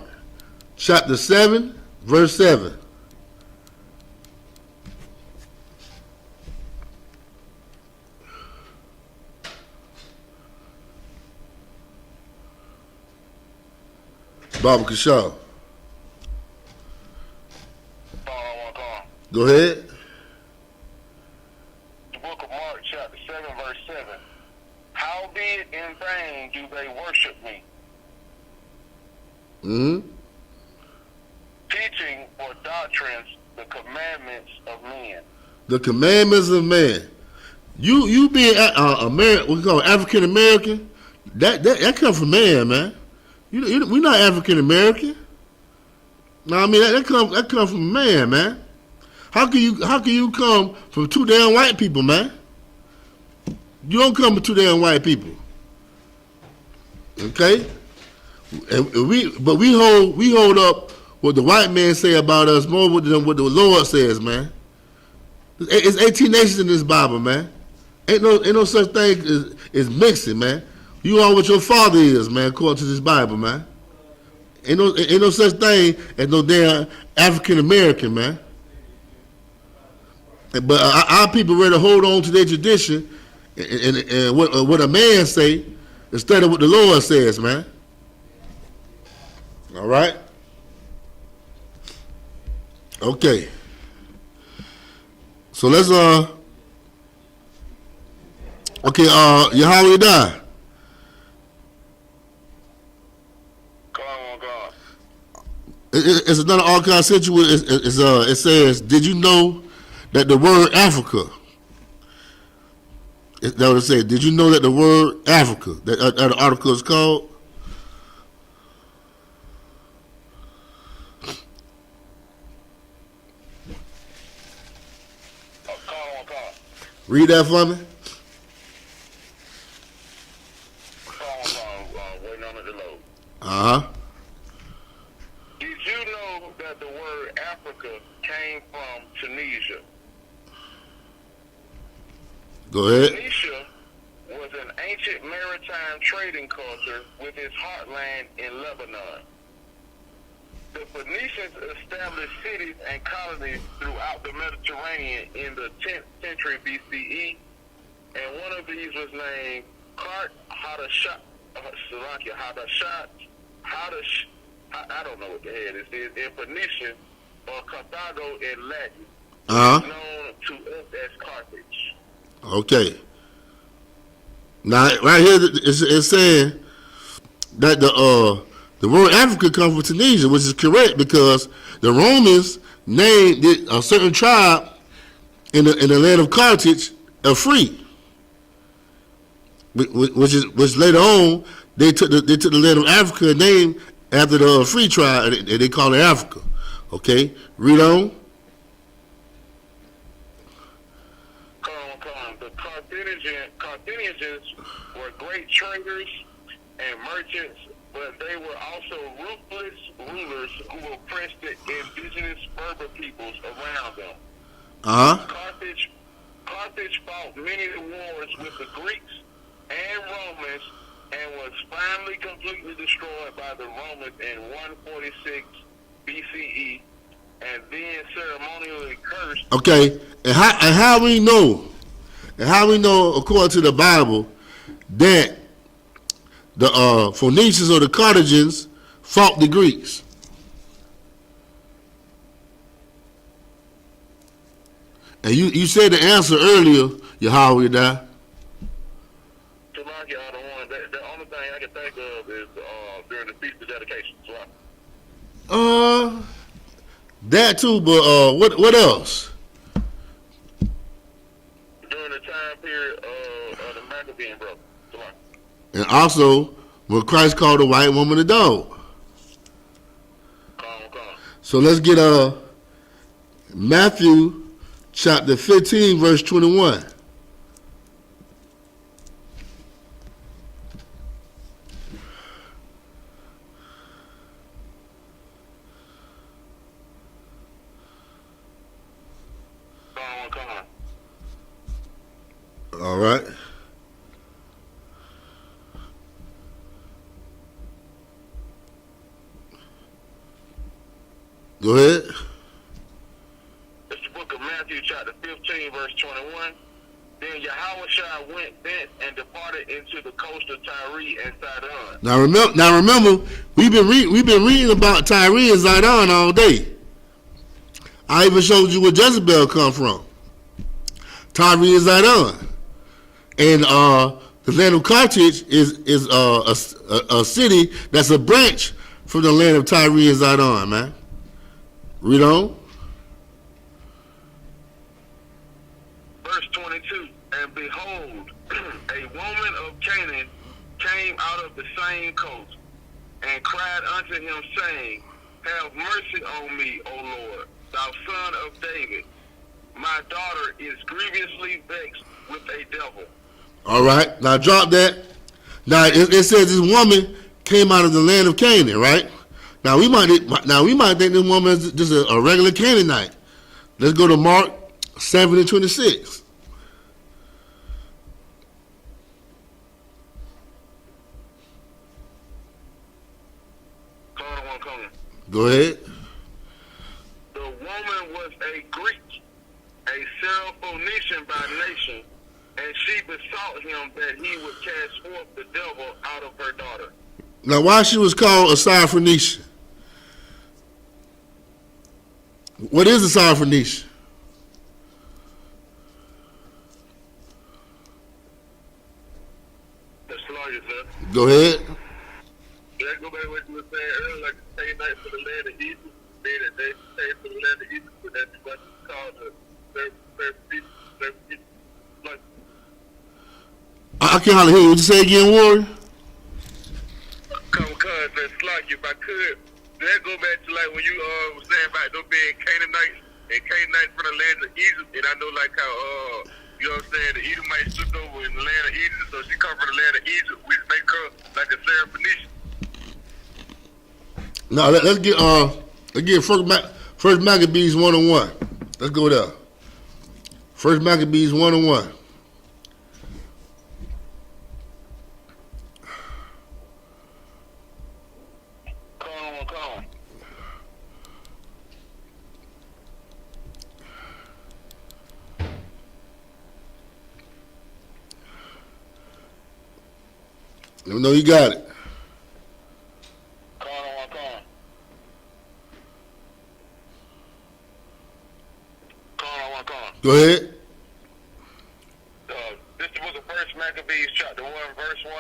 chapter 7, verse 7. Baba Kashaw. Go ahead. The book of Mark, chapter 7, verse 7. Howbeit in vain do they worship me, teaching or doctrines the commandments of men. The commandments of man. You being American, we call African American. That comes from man. We're not African American. No, I mean that comes from man. How can you come from two damn white people, man? You don't come from two damn white people. Okay? And we hold up what the white man say about us more than what the Lord says, man. It's 18 nations in this Bible, man. Ain't no such thing as mixing, man. You are what your father is, man, according to this Bible, man. Ain't no such thing as no damn African American, man. But our people rather hold on to their tradition and what a man say instead of what the Lord says, man. All right. Okay. So let's Yahanna. It's another archive situation. It says, did you know that the word Africa, that what it said, did you know that the word Africa, that article is called? Read that for me. Waiting on it to load. Uh-huh. Tunisia. Go ahead. Phoenicia was an ancient maritime trading culture with its heartland in Lebanon. The Phoenicians established cities and colonies throughout the Mediterranean in the 10th century BCE, and one of these was named Kart Hadashat. I don't know what the hell this is in Phoenician, or Carthago in Latin. Known to us as Carthage. Okay. Now, right here, it's saying that the word Africa comes from Tunisia, which is correct because the Romans named a certain tribe in the land of Carthage a free, which later on they took the land of Africa and named after the free tribe, and they call it Africa. Okay, read on. The Carthaginians were great traders and merchants, but they were also ruthless rulers who oppressed the indigenous Berber peoples around them. Carthage fought many wars with the Greeks and Romans and was finally completely destroyed by the Romans in 146 BCE and then ceremonially cursed. Okay, and how we know, according to the Bible, that the Phoenicians or the Carthaginians fought the Greeks? And you said the answer earlier, Yahweh, that. The only thing I can think of is during the Feast of Dedication. That too, but what else? During the time period of the Maccabean brothers. And also, when Christ called a white woman a dog. So let's get Matthew chapter 15, verse 21. All right. Go ahead. It's the book of Matthew, chapter 15, verse 21. Then Yahushua went thence and departed into the coast of Tyre and Sidon. Now remember, we've been reading about Tyre and Sidon all day. I even showed you where Jezebel come from. Tyre and Sidon. And the land of Carthage is a city that's a branch from the land of Tyre and Sidon, man. Read on. Verse 22, and behold, a woman of Canaan came out of the same coast, and cried unto him, saying, Have mercy on me, O Lord, thou son of David. My daughter is grievously vexed with a devil. All right, now drop that. Now it says this woman came out of the land of Canaan, right? Now we might think this woman is just a regular Canaanite. Let's go to Mark 7 and 26. Go ahead. The woman was a Greek, a Syrophoenician by nation, and she besought him that he would cast forth the devil out of her daughter. Now, why she was called a Syrophoenician? What is a Syrophoenician? That's lawyer, sir. Go ahead. Let's go back to what you were saying earlier, like the Canaanites for the land of Egypt, meaning that they stayed for the land of Egypt, but that's what it's called the like. I can't hardly hear you. What you say again, Warren? Because that's like, if I could, that go back to like when you were saying about them being Canaanites and Canaanites from the land of Egypt, and I know like how you know what I'm saying, the Edomites took over in the land of Egypt, so she come from the land of Egypt, which make her like a Syrophoenician. Now let's get First Maccabees 1:1. Let's go there. First Maccabees 1:1. Come on. Let me know you got it. Come on. Go ahead. This is the book of First Maccabees, chapter 1, verse 1.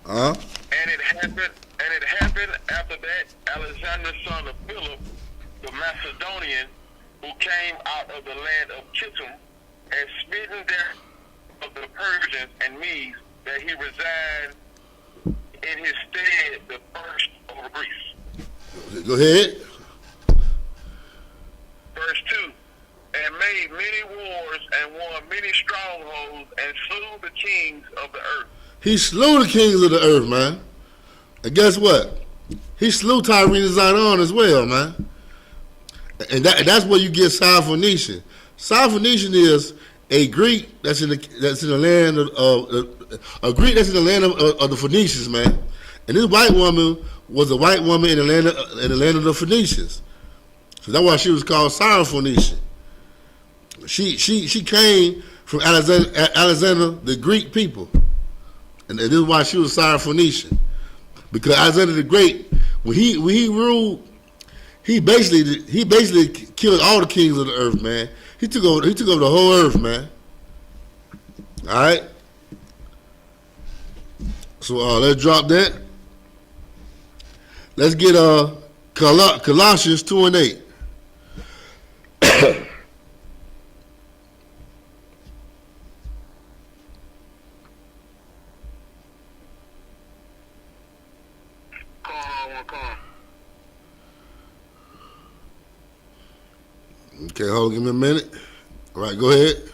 Uh-huh. And it happened after that, Alexander, son of Philip, the Macedonian, who came out of the land of Kittim, and smitten there of the Persians and Medes, that he resigned in his stead the first over Greece. Go ahead. Verse 2. And made many wars and won many strongholds and slew the kings of the earth. He slew the kings of the earth, man. And guess what? He slew Tyrene and Zidon as well, man. And that's where you get Syrophoenician. Syrophoenician is a Greek that's in the land of a Greek that's in the land of the Phoenicians, man. And this white woman was a white woman in the land of the Phoenicians. So that's why she was called Syrophoenician. She came from Alexander, the Greek people, and this is why she was Syrophoenician. Because Alexander the Great, when he ruled, he basically killed all the kings of the earth, man. He took over the whole earth, man. All right. So let's drop that. Let's get Colossians 2:8. Okay, hold on, give me a minute. All right, go ahead.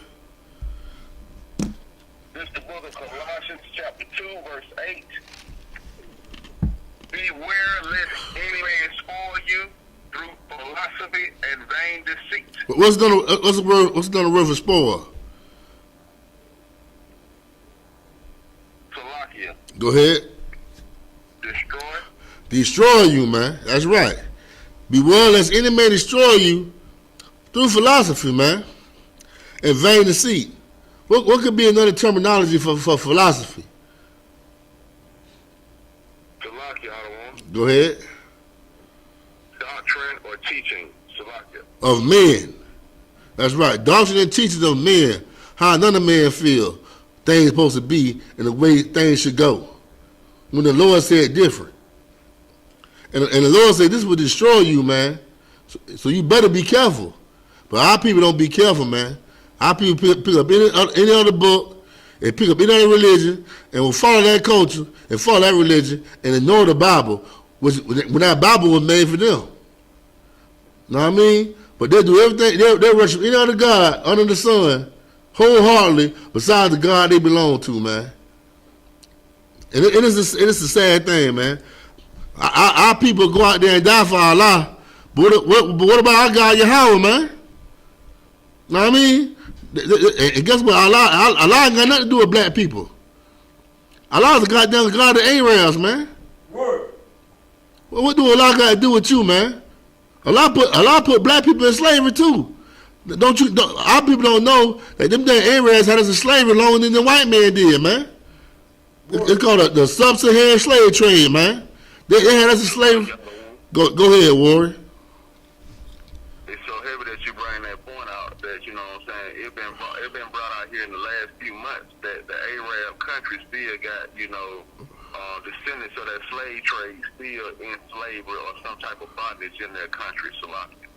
This is the book of Colossians, chapter 2, verse 8. Beware lest any man spoil you through philosophy and vain deceit. What's the word for spoil? Salakia. Go ahead. Destroy. Destroy you, man. That's right. Beware lest any man destroy you through philosophy, man, and vain deceit. What could be another terminology for philosophy? Salakia, Go ahead. doctrine or teaching. Salakia. Of men. That's right. Doctrine and teaching of men. How another man feel things supposed to be and the way things should go. When the Lord said different. And the Lord said this will destroy you, man. So you better be careful. But our people don't be careful, man. Our people pick up any other book and pick up any other religion and will follow that culture and follow that religion and ignore the Bible, when that Bible was made for them. Know what I mean? But they do everything, they worship any other God under the sun wholeheartedly besides the God they belong to, man. And it's a sad thing, man. Our people go out there and die for Allah, but what about our God Yahanna, man? Know what I mean? And guess what? Allah ain't got nothing to do with black people. Allah's the goddamn God of Arabs, man. Word. Well, what do Allah got to do with you, man? Allah put black people in slavery too. Our people don't know that them damn Arabs had us in slavery longer than the white man did, man. It's called the sub-Saharan slave trade, man. They had us in slavery. Go ahead, Warren. It's so heavy that you bring that point out that, you know what I'm saying, it been brought out here in the last few months that the Arab country still got, descendants of that slave trade still in slavery or some type of bondage in their country, Salakia.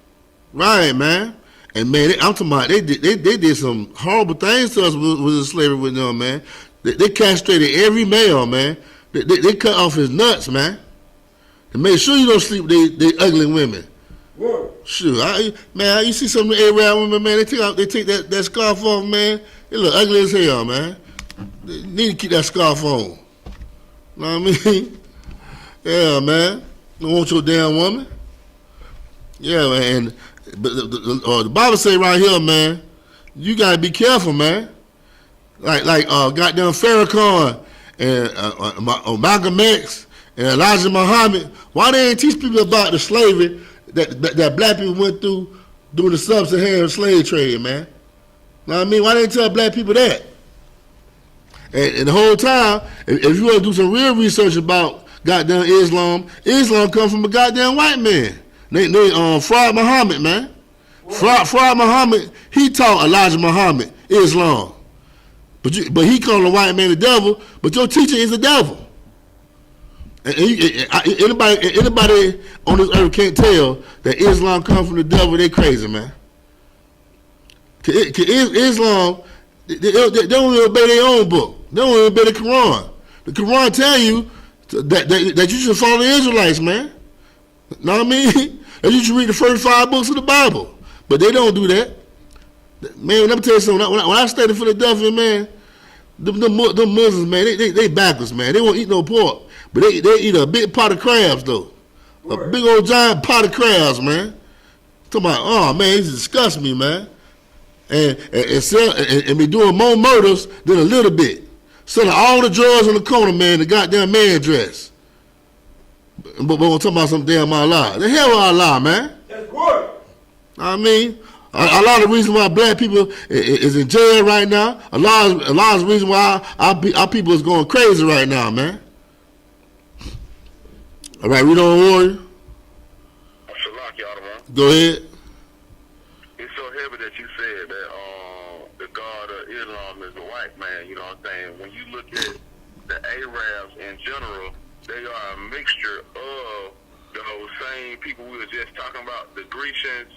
Right, man. And man, I'm talking about they did some horrible things to us with in slavery with them, man. They castrated every male, man. They cut off his nuts, man. To make sure you don't sleep with they ugly women. Word. Sure, man. You see some of the Arab women, man. They take that scarf off, man. They look ugly as hell, man. They need to keep that scarf on. Know what I mean? Yeah, man. Don't want your damn woman. Yeah, man. But the Bible say right here, man, you gotta be careful, man. Like goddamn Farrakhan and Malcolm X and Elijah Muhammad. Why they ain't teach people about the slavery that black people went through during the sub-Saharan slave trade, man? Know what I mean? Why they ain't tell black people that? And the whole time, if you want to do some real research about goddamn Islam comes from a goddamn white man. They Fraud Muhammad, man. Fraud Muhammad, he taught Elijah Muhammad Islam. But he called a white man the devil, but your teacher is the devil. And anybody on this earth can't tell that Islam comes from the devil, they crazy, man. Cause Islam, they don't even obey their own book. They don't even obey the Quran. The Quran tell you that you should follow the Israelites, man. Know what I mean? That you should read the first 5 books of the Bible. But they don't do that. Man, let me tell you something. When I studied Philadelphia, man, them Muslims, man, they backwards, man. They won't eat no pork. But they eat a big pot of crabs, though. A big old giant pot of crabs, man. Talking about, oh, man, it disgusts me, man. And be doing more murders than a little bit. Selling all the drugs on the corner, man, the goddamn man dress. But we're talking about some damn Allah. The hell with Allah, man. That's good. I mean, a lot of the reason why black people is in jail right now. A lot of the reason why our people is going crazy right now, man. All right, read on, Warrior. Go ahead. It's so heavy that you said that the God of Islam is a white man. You know what I'm saying? When you look at the Arabs in general, they are a mixture of those same people we were just talking about, the Grecians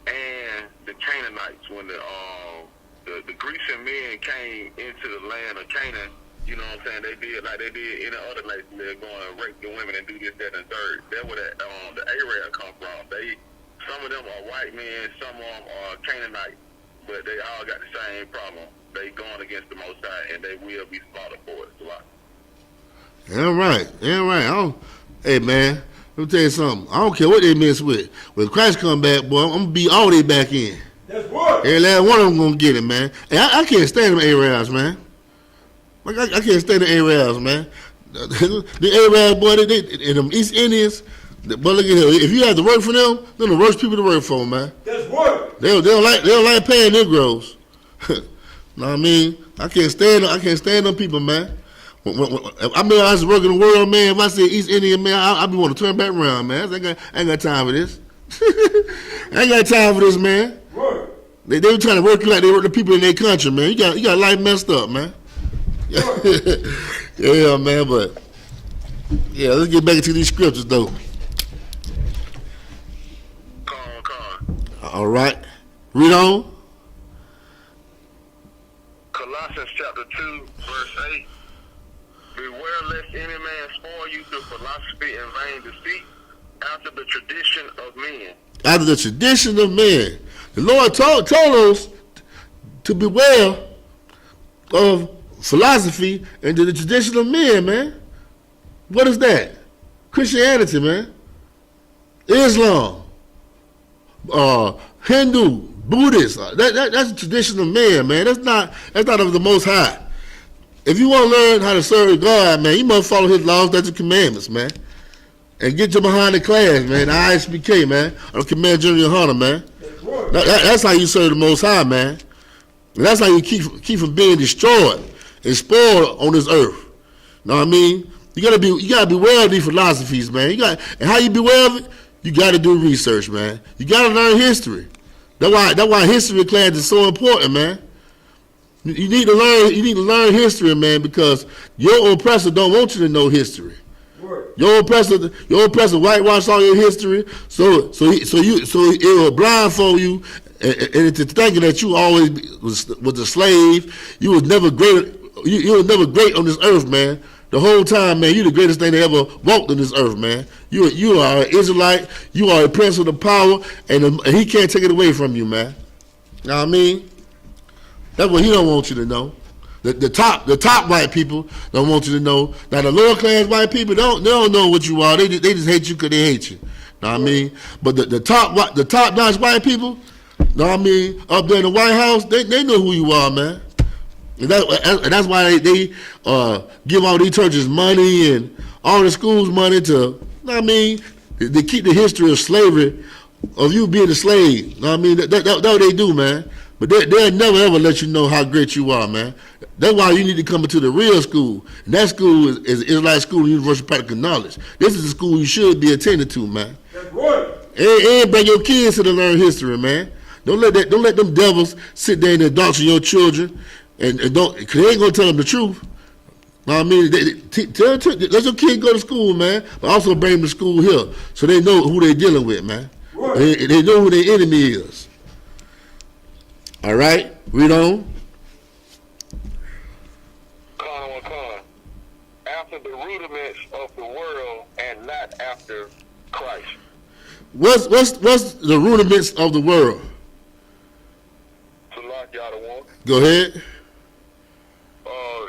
and the Canaanites. When the Grecian men came into the land of Canaan, you know what I'm saying? They did like they did any other nation. They're going to rape the women and do this, that, and third. That's where the Arab come from. Some of them are white men, some of them are Canaanites, but they all got the same problem. They going against the Most High, and they will be slaughtered for it. All right. Hey, man, let me tell you something. I don't care what they mess with. When Christ come back, boy, I'm going to beat all they back in. That's what. Every last one of them going to get it, man. Hey, I can't stand them Arabs, man. Like, I can't stand the Arabs, man. The Arabs, boy, they them East Indians, but look at here. If you have to work for them, they're the worst people to work for, man. That's what. They don't like paying Negroes. Know what I mean? I can't stand them people, man. I mean, I was working the world, man. If I say East Indian, man, I be want to turn back around, man. I ain't got time for this. I ain't got time for this, man. What? They were trying to work like they were the people in their country, man. You got life messed up, man. Yeah, man, but yeah, let's get back into these scriptures, though. All right, read on. Colossians chapter 2, verse 8. Beware lest any man spoil you through philosophy and vain deceit, after the tradition of men. After the tradition of men. The Lord told us to beware of philosophy and the tradition of men, man. What is that? Christianity, man. Islam. Hindu, Buddhist. That's the tradition of man, man. That's not of the Most High. If you want to learn how to serve God, man, you must follow His laws, statutes, and commandments, man. And get you behind the class, man. The I.S.U.P.K, man. Or the Command General Yahanna, man. That's how you serve the Most High, man. And that's how you keep from being destroyed and spoiled on this earth. Know what I mean? You gotta beware of these philosophies, man. And how you beware of it? You gotta do research, man. You gotta learn history. That's why history class is so important, man. You need to learn history, man, because your oppressor don't want you to know history. Your oppressor whitewash all your history, so it will blindfold you into thinking that you always was a slave. You was never great. You was never great on this earth, man. The whole time, man, you the greatest thing that ever walked on this earth, man. You are an Israelite. You are a prince of the power, and he can't take it away from you, man. You know what I mean? That's what he don't want you to know. The top white people don't want you to know. Now the lower class white people they don't know what you are. They just hate you because they hate you. Know Know what I mean? But the top notch white people, know what I mean, up there in the White House, they know who you are, man. And that's why they give all these churches money and all the schools money to, know what I mean, they keep the history of slavery, of you being a slave. Know what I mean? That's what they do, man. But they'll never ever let you know how great you are, man. That's why you need to come into the real school. And that school is Israelite School and Universal Practical Knowledge. This is the school you should be attending to, man. That's right. And bring your kids to learn history, man. Don't let them devils sit there and indoctrinate your children, and don't, cause they ain't gonna tell them the truth. Know what I mean? Let your kids go to school, man, but also bring them to school here so they know who they're dealing with, man. Right. They know who their enemy is. All right, read on. After the rudiments of the world and not after Christ. What's the rudiments of the world? Go ahead.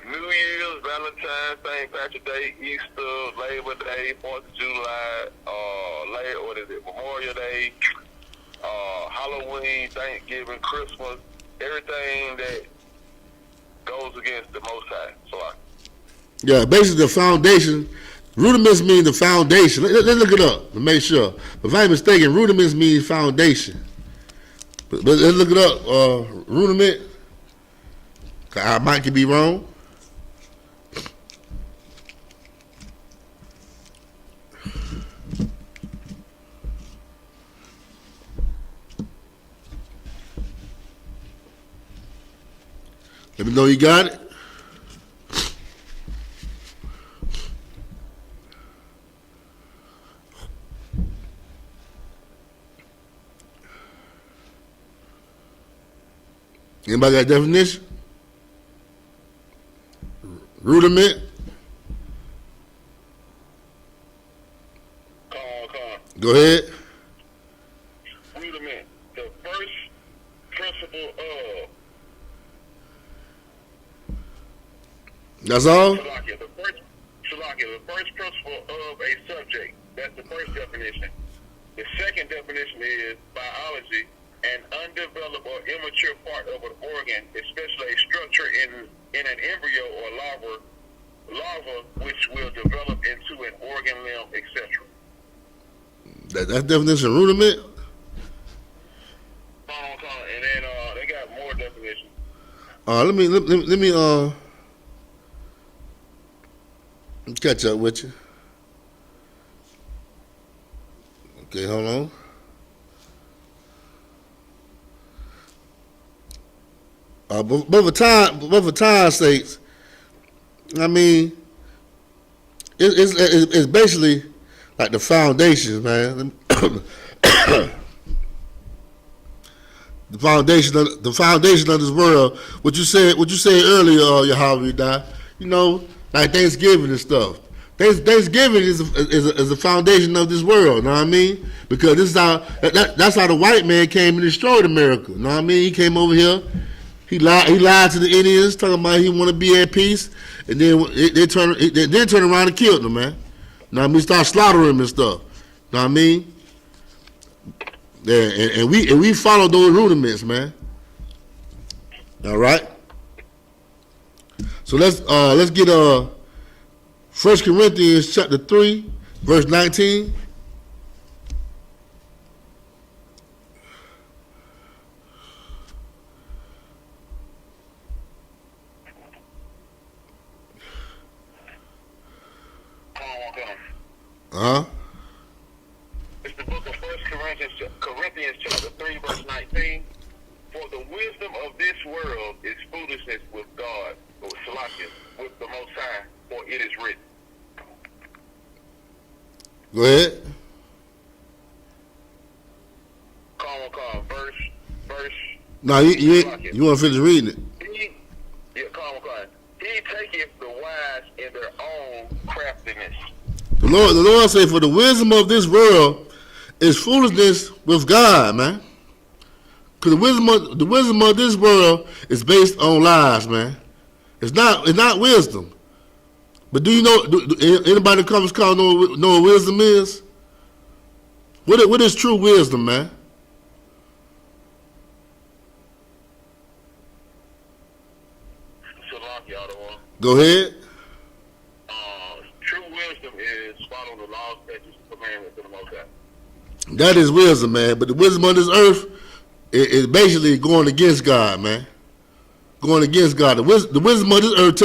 New Year's, Valentine's, St. Patrick's Day, Easter, Labor Day, 4th of July, Memorial Day, Halloween, Thanksgiving, Christmas, everything that goes against the Most High. Yeah, basically the foundation. Rudiments mean the foundation. Let's look it up to make sure. If I'm mistaken, rudiments means foundation. But let's look it up. Rudiment. I might could be wrong. Let me know you got it. Anybody got a definition? Rudiment? Go ahead. Rudiment, the first principle of. That's all? The first principle of a subject. That's the first definition. The second definition is biology, an undeveloped or immature part of an organ, especially a structure in an embryo or larva, which will develop into an organ, limb, etc. That's definition of rudiment? And then they got more definitions. Let me catch up with you. Okay, hold on. But for time's sakes, I mean, it's basically like the foundation, man. the foundation of this world. What you said earlier, Yahanna, you know, like Thanksgiving and stuff. Thanksgiving is the foundation of this world. Know what I mean? Because this is that's how the white man came and destroyed America. Know what I mean? He came over here. He lied to the Indians, talking about he want to be at peace, and then they turn around and killed them, man. Know what I mean? Start slaughtering him and stuff. Know what I mean? Yeah, and we follow those rudiments, man. All right. So let's get 1 Corinthians chapter 3, verse 19. It's the book of 1 Corinthians chapter 3, verse 19. For the wisdom of this world is foolishness with God, or with the Most High, for it is written. Go ahead. Verse. No, you want to finish reading it. He taketh the wise in their own craftiness. The Lord say, for the wisdom of this world is foolishness with God, man. Because the wisdom of this world is based on lies, man. It's not wisdom. But do you know? Anybody that comes call know what wisdom is? What is true wisdom, man? Go ahead. True wisdom is follow the laws, statutes, and commandments of the Most High. That is wisdom, man. But the wisdom of this earth is basically going against God, man. Going against God. The wisdom of this earth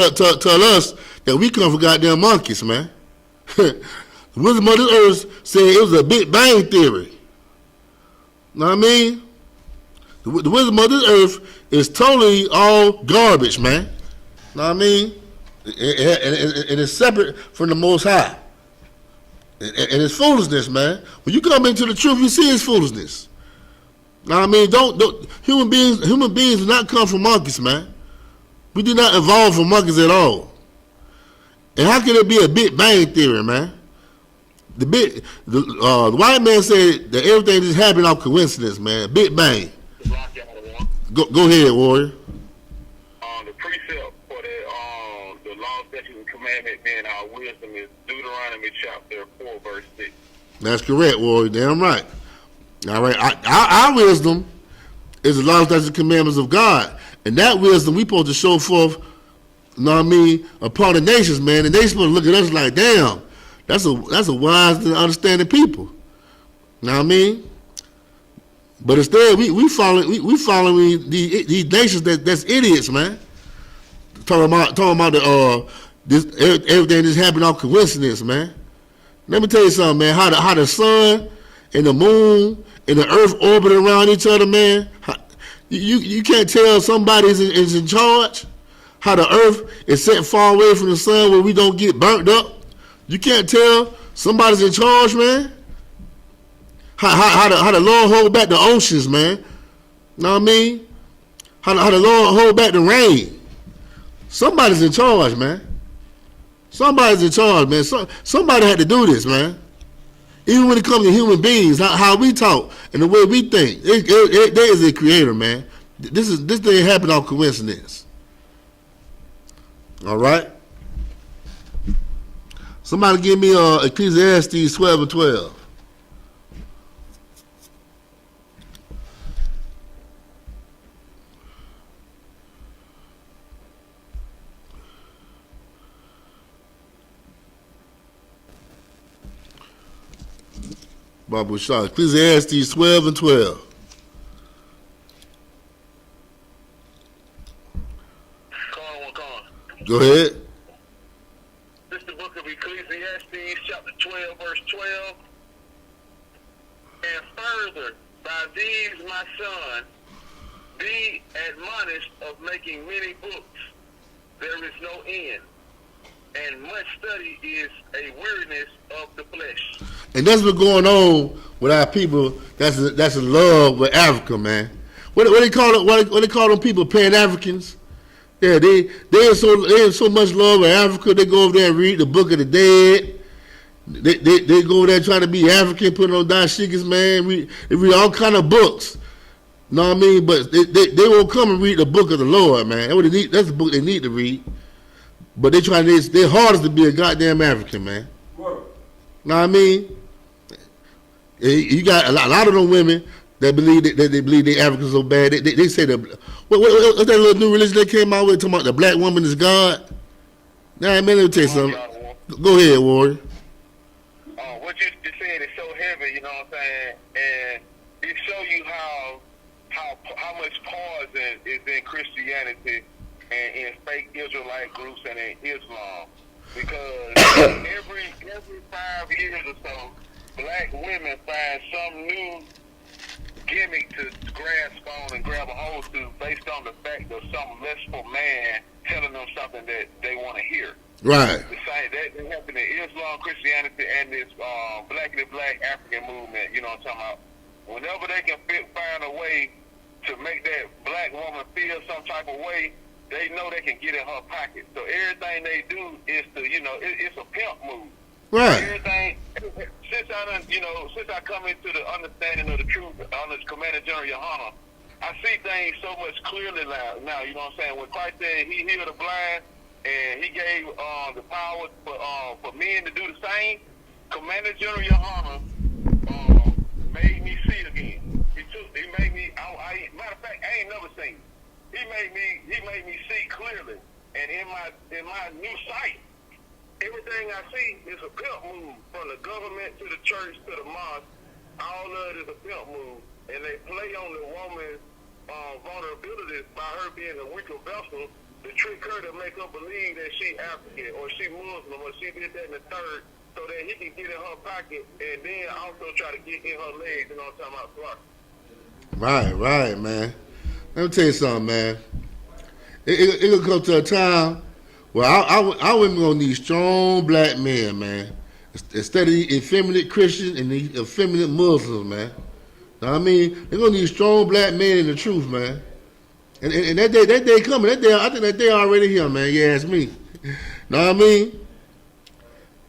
tell us that we come from goddamn monkeys, man. The wisdom of this earth said it was a Big Bang theory. Know what I mean? The wisdom of this earth is totally all garbage, man. Know what I mean? And it's separate from the Most High. And it's foolishness, man. When you come into the truth, you see it's foolishness. Know what I mean? Don't human beings do not come from monkeys, man. We do not evolve from monkeys at all. And how can it be a Big Bang theory, man? The white man said that everything just happened off coincidence, man. Big Bang. Go ahead, warrior. The precept for the law, statutes, and commandment being our wisdom is Deuteronomy chapter 4, verse 6. That's correct, warrior. Damn right. All right. Our wisdom is the law, statutes, and commandments of God. And that wisdom we supposed to show forth, you know what I mean, upon the nations, man. And they supposed to look at us like, damn, that's a wise and understanding people. You know what I mean? But instead, we following these nations that's idiots, man. Talking about this everything just happened off coincidence, man. Let me tell you something, man. How the sun and the moon and the earth orbit around each other, man. You can't tell somebody is in charge. How the earth is set far away from the sun where we don't get burnt up. You can't tell somebody's in charge, man. How the Lord hold back the oceans, man. Know what I mean? How the Lord hold back the rain. Somebody's in charge, man. Somebody's in charge, man. Somebody had to do this, man. Even when it comes to human beings, how we talk and the way we think, there is a creator, man. This thing happened off coincidence. All right. Somebody give me Ecclesiastes 12 and 12. Babu Shah, Ecclesiastes 12 and 12. Go ahead. This is the book of Ecclesiastes, chapter 12, verse 12. And further, by these, my son, be admonished of making many books. There is no end. And much study is a weariness of the flesh. And that's what's going on with our people that's in love with Africa, man. What they call it? What they call them people? Pan-Africans. Yeah, they in so much love with Africa. They go over there and read the Book of the Dead. They go over there trying to be African, putting on dashikis, man. They read all kind of books. Know what I mean? But they won't come and read the Book of the Lord, man. That's the book they need to read. But they're hardest to be a goddamn African, man. Know what I mean? You got a lot of them women that believe they Africans so bad. They say what's that little new religion they came out with talking about the black woman is God? Nah, man, let me tell you something. Go ahead, warrior. What you said is so heavy, you know what I'm saying? And it show you how much poison is in Christianity and in fake Israelite groups and in Islam. Because every 5 years or so, black women find some new gimmick to grasp on and grab a hold to based on the fact of some lustful man telling them something that they want to hear. Right. The same that happened in Islam, Christianity, and this blackity black African movement. You know what I'm talking about? Whenever they can find a way to make that black woman feel some type of way, they know they can get in her pocket. So everything they do is to, it's a pimp move. Right. Everything, since I come into the understanding of the truth under Commander General Yahanna, I see things so much clearly now. You know what I'm saying? When Christ said he healed the blind and he gave the power for men to do the same, Commander General Yahanna fact, I ain't never seen it. He made me see clearly. And in my new sight, everything I see is a pimp move. From the government to the church to the mosque, all of it is a pimp move. And they play on the woman's vulnerabilities by her being a weaker vessel to trick her to make her believe that she African or she Muslim or she did that in the third, so that he can get in her pocket and then also try to get in her legs. You know what I'm talking about? Right, man. Let me tell you something, man. It will come to a time where our women gonna need strong black men, man. Instead of the effeminate Christians and the effeminate Muslims, man. Know what I mean? They're gonna need strong black men in the truth, man. And that day coming. I think that day already here, man. You ask me. Know what I mean?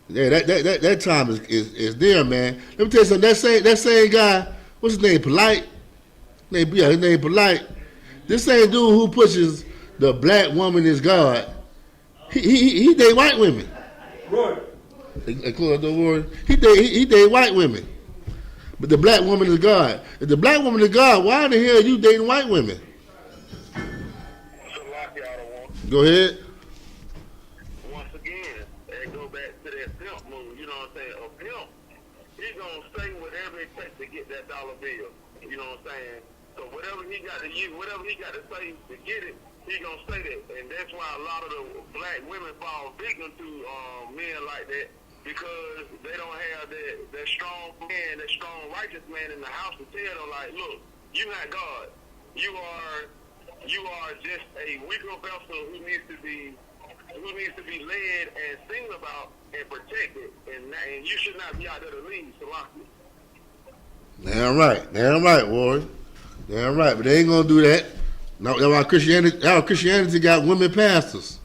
Yeah, that time is there, man. Let me tell you something. That same guy, what's his name? Polite. His name Polite. This same dude who pushes the black woman is God. He date white women. Right. He date white women. But the black woman is God. If the black woman is God, why in the hell are you dating white women? Go ahead. Once again, and go back to that pimp move. You know what I'm saying? A pimp, he gonna say whatever it takes to get that dollar bill. You know what I'm saying? So whatever he got to use, whatever he got to say to get it, he gonna say that. And that's why a lot of the black women fall victim to men like that, because they don't have that strong man, that strong righteous man in the house to tell them, like, look, you not God. You are just a weaker vessel who needs to be led and seen about and protected, and you should not be out there to lead. So Damn right, Warren. Damn right, but they ain't gonna do that. No, that's why Christianity got women pastors.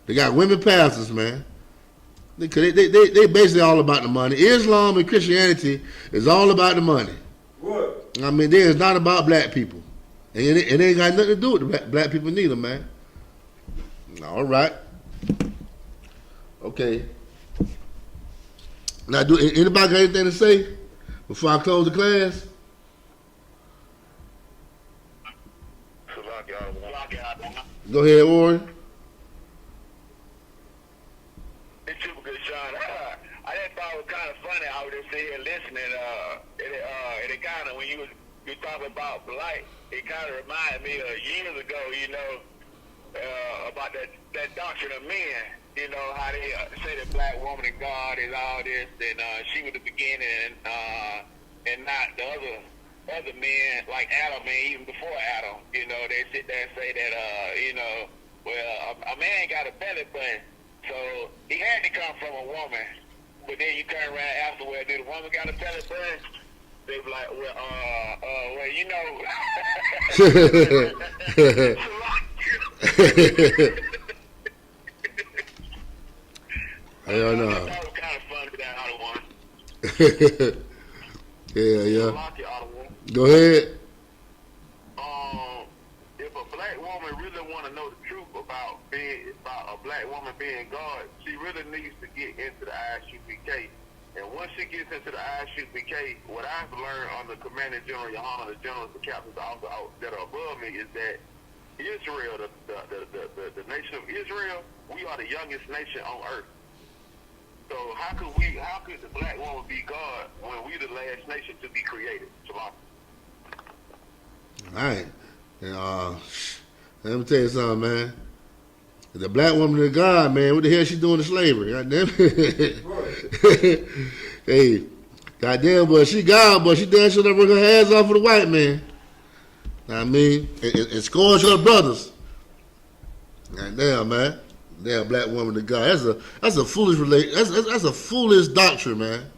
They got women pastors, man. They basically all about the money. Islam and Christianity is all about the money. What? I mean, they is not about black people. And it ain't got nothing to do with black people neither, man. All right. Okay. Now, do anybody got anything to say before I close the class? Go ahead, Warren. it's super good, Sean. I just thought it was kind of funny. I was just sitting here listening. And it kind of, when you talking about blight, it kind of reminded me of years ago, about that doctrine of men. You know, how they say the black woman and God is all this, and she was the beginning, and not the other men like Adam, and even before Adam. You know, they sit there and say that, well, a man got a belly button, so he had to come from a woman. But then you turn around afterward, did the woman got a belly button? They be like, Hell no. That was kind of fun with that other one. Yeah. Go ahead. If a black woman really want to know the truth about a black woman being God, she really needs to get into the I.S.U.P.K. And once she gets into the I.S.U.P.K, what I've learned under Commanding General Yahanna, the generals, the captains that are above me, is that Israel, the nation of Israel, we are the youngest nation on earth. So how could the black woman be God when we the last nation to be created? Shalom. All right. And, let me tell you something, man. The black woman is God, man. What the hell she doing to slavery? Goddamn it. Hey, goddamn, but she God, but she damn sure done work her ass off for the white man. Know what I mean, and scorns her brothers. Goddamn, man. Damn, black woman to God. That's a foolish That's a foolish doctrine, man.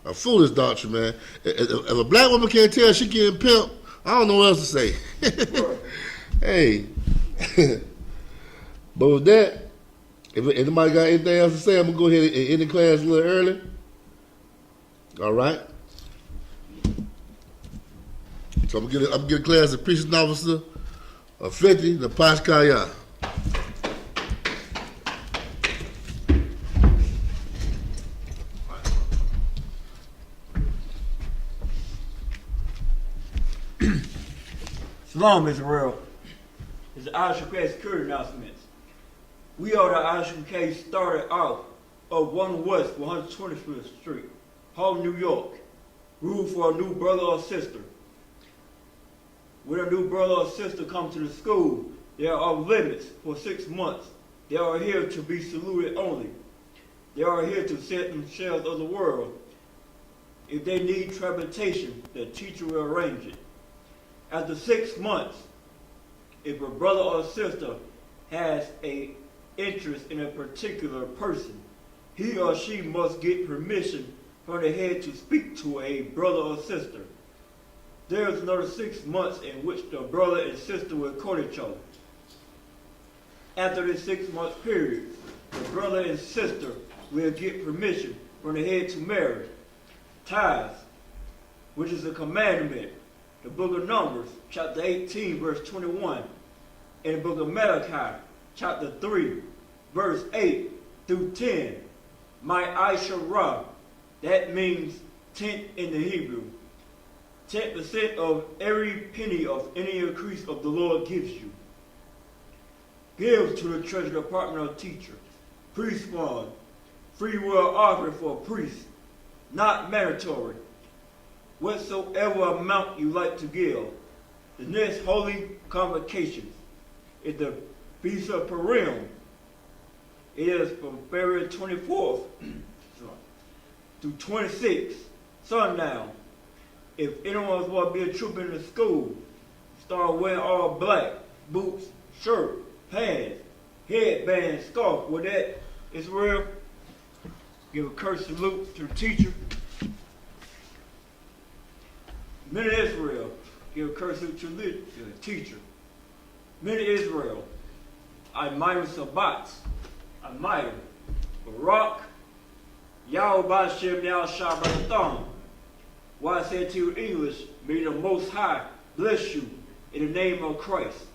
A foolish doctrine, man. If a black woman can't tell she getting pimped, I don't know what else to say. Hey. But with that, if anybody got anything else to say, I'm going to go ahead and end the class a little early. All right? So I'm going to get a class of preaching officer of 50, the Pashkaya. Shalom, Israel. It's the I.S.U.P.K security announcements. We are the I.S.U.P.K started out of 1 West 125th Street, Harlem, New York. Rule for a new brother or sister. When a new brother or sister comes to the school, there are limits for 6 months. They are here to be saluted only. They are here to set themselves of the world. If they need transportation, the teacher will arrange it. After 6 months, if a brother or sister has an interest in a particular person, he or she must get permission from the head to speak to a brother or sister. There is another 6 months in which the brother and sister will court each other. After this 6 month period, the brother and sister will get permission from the head to marry. Tithes, which is a commandment, the book of Numbers, chapter 18, verse 21, and the book of Malachi, chapter 3, verse 8 through 10. My I.S.U.P.K, that means tenth in the Hebrew. 10% of every penny of any increase of the Lord gives you. Give to the treasury department of teacher, priest fund, free will offering for a priest, not mandatory. Whatsoever amount you like to give. The next holy convocation is the Feast of Purim. It is from February 24th to 26th, sundown. If anyone wants to be a trooper in the school, start wearing all black, boots, shirt, pants, headband, scarf. With that, Israel, give a curse salute to the teacher. Men of Israel, give a curse salute to the teacher. Men of Israel, I admire Sabbats, I admire Barak, Yahweh Shem Yah Shabbat. Why I say to you in English, may the Most High bless you in the name of Christ.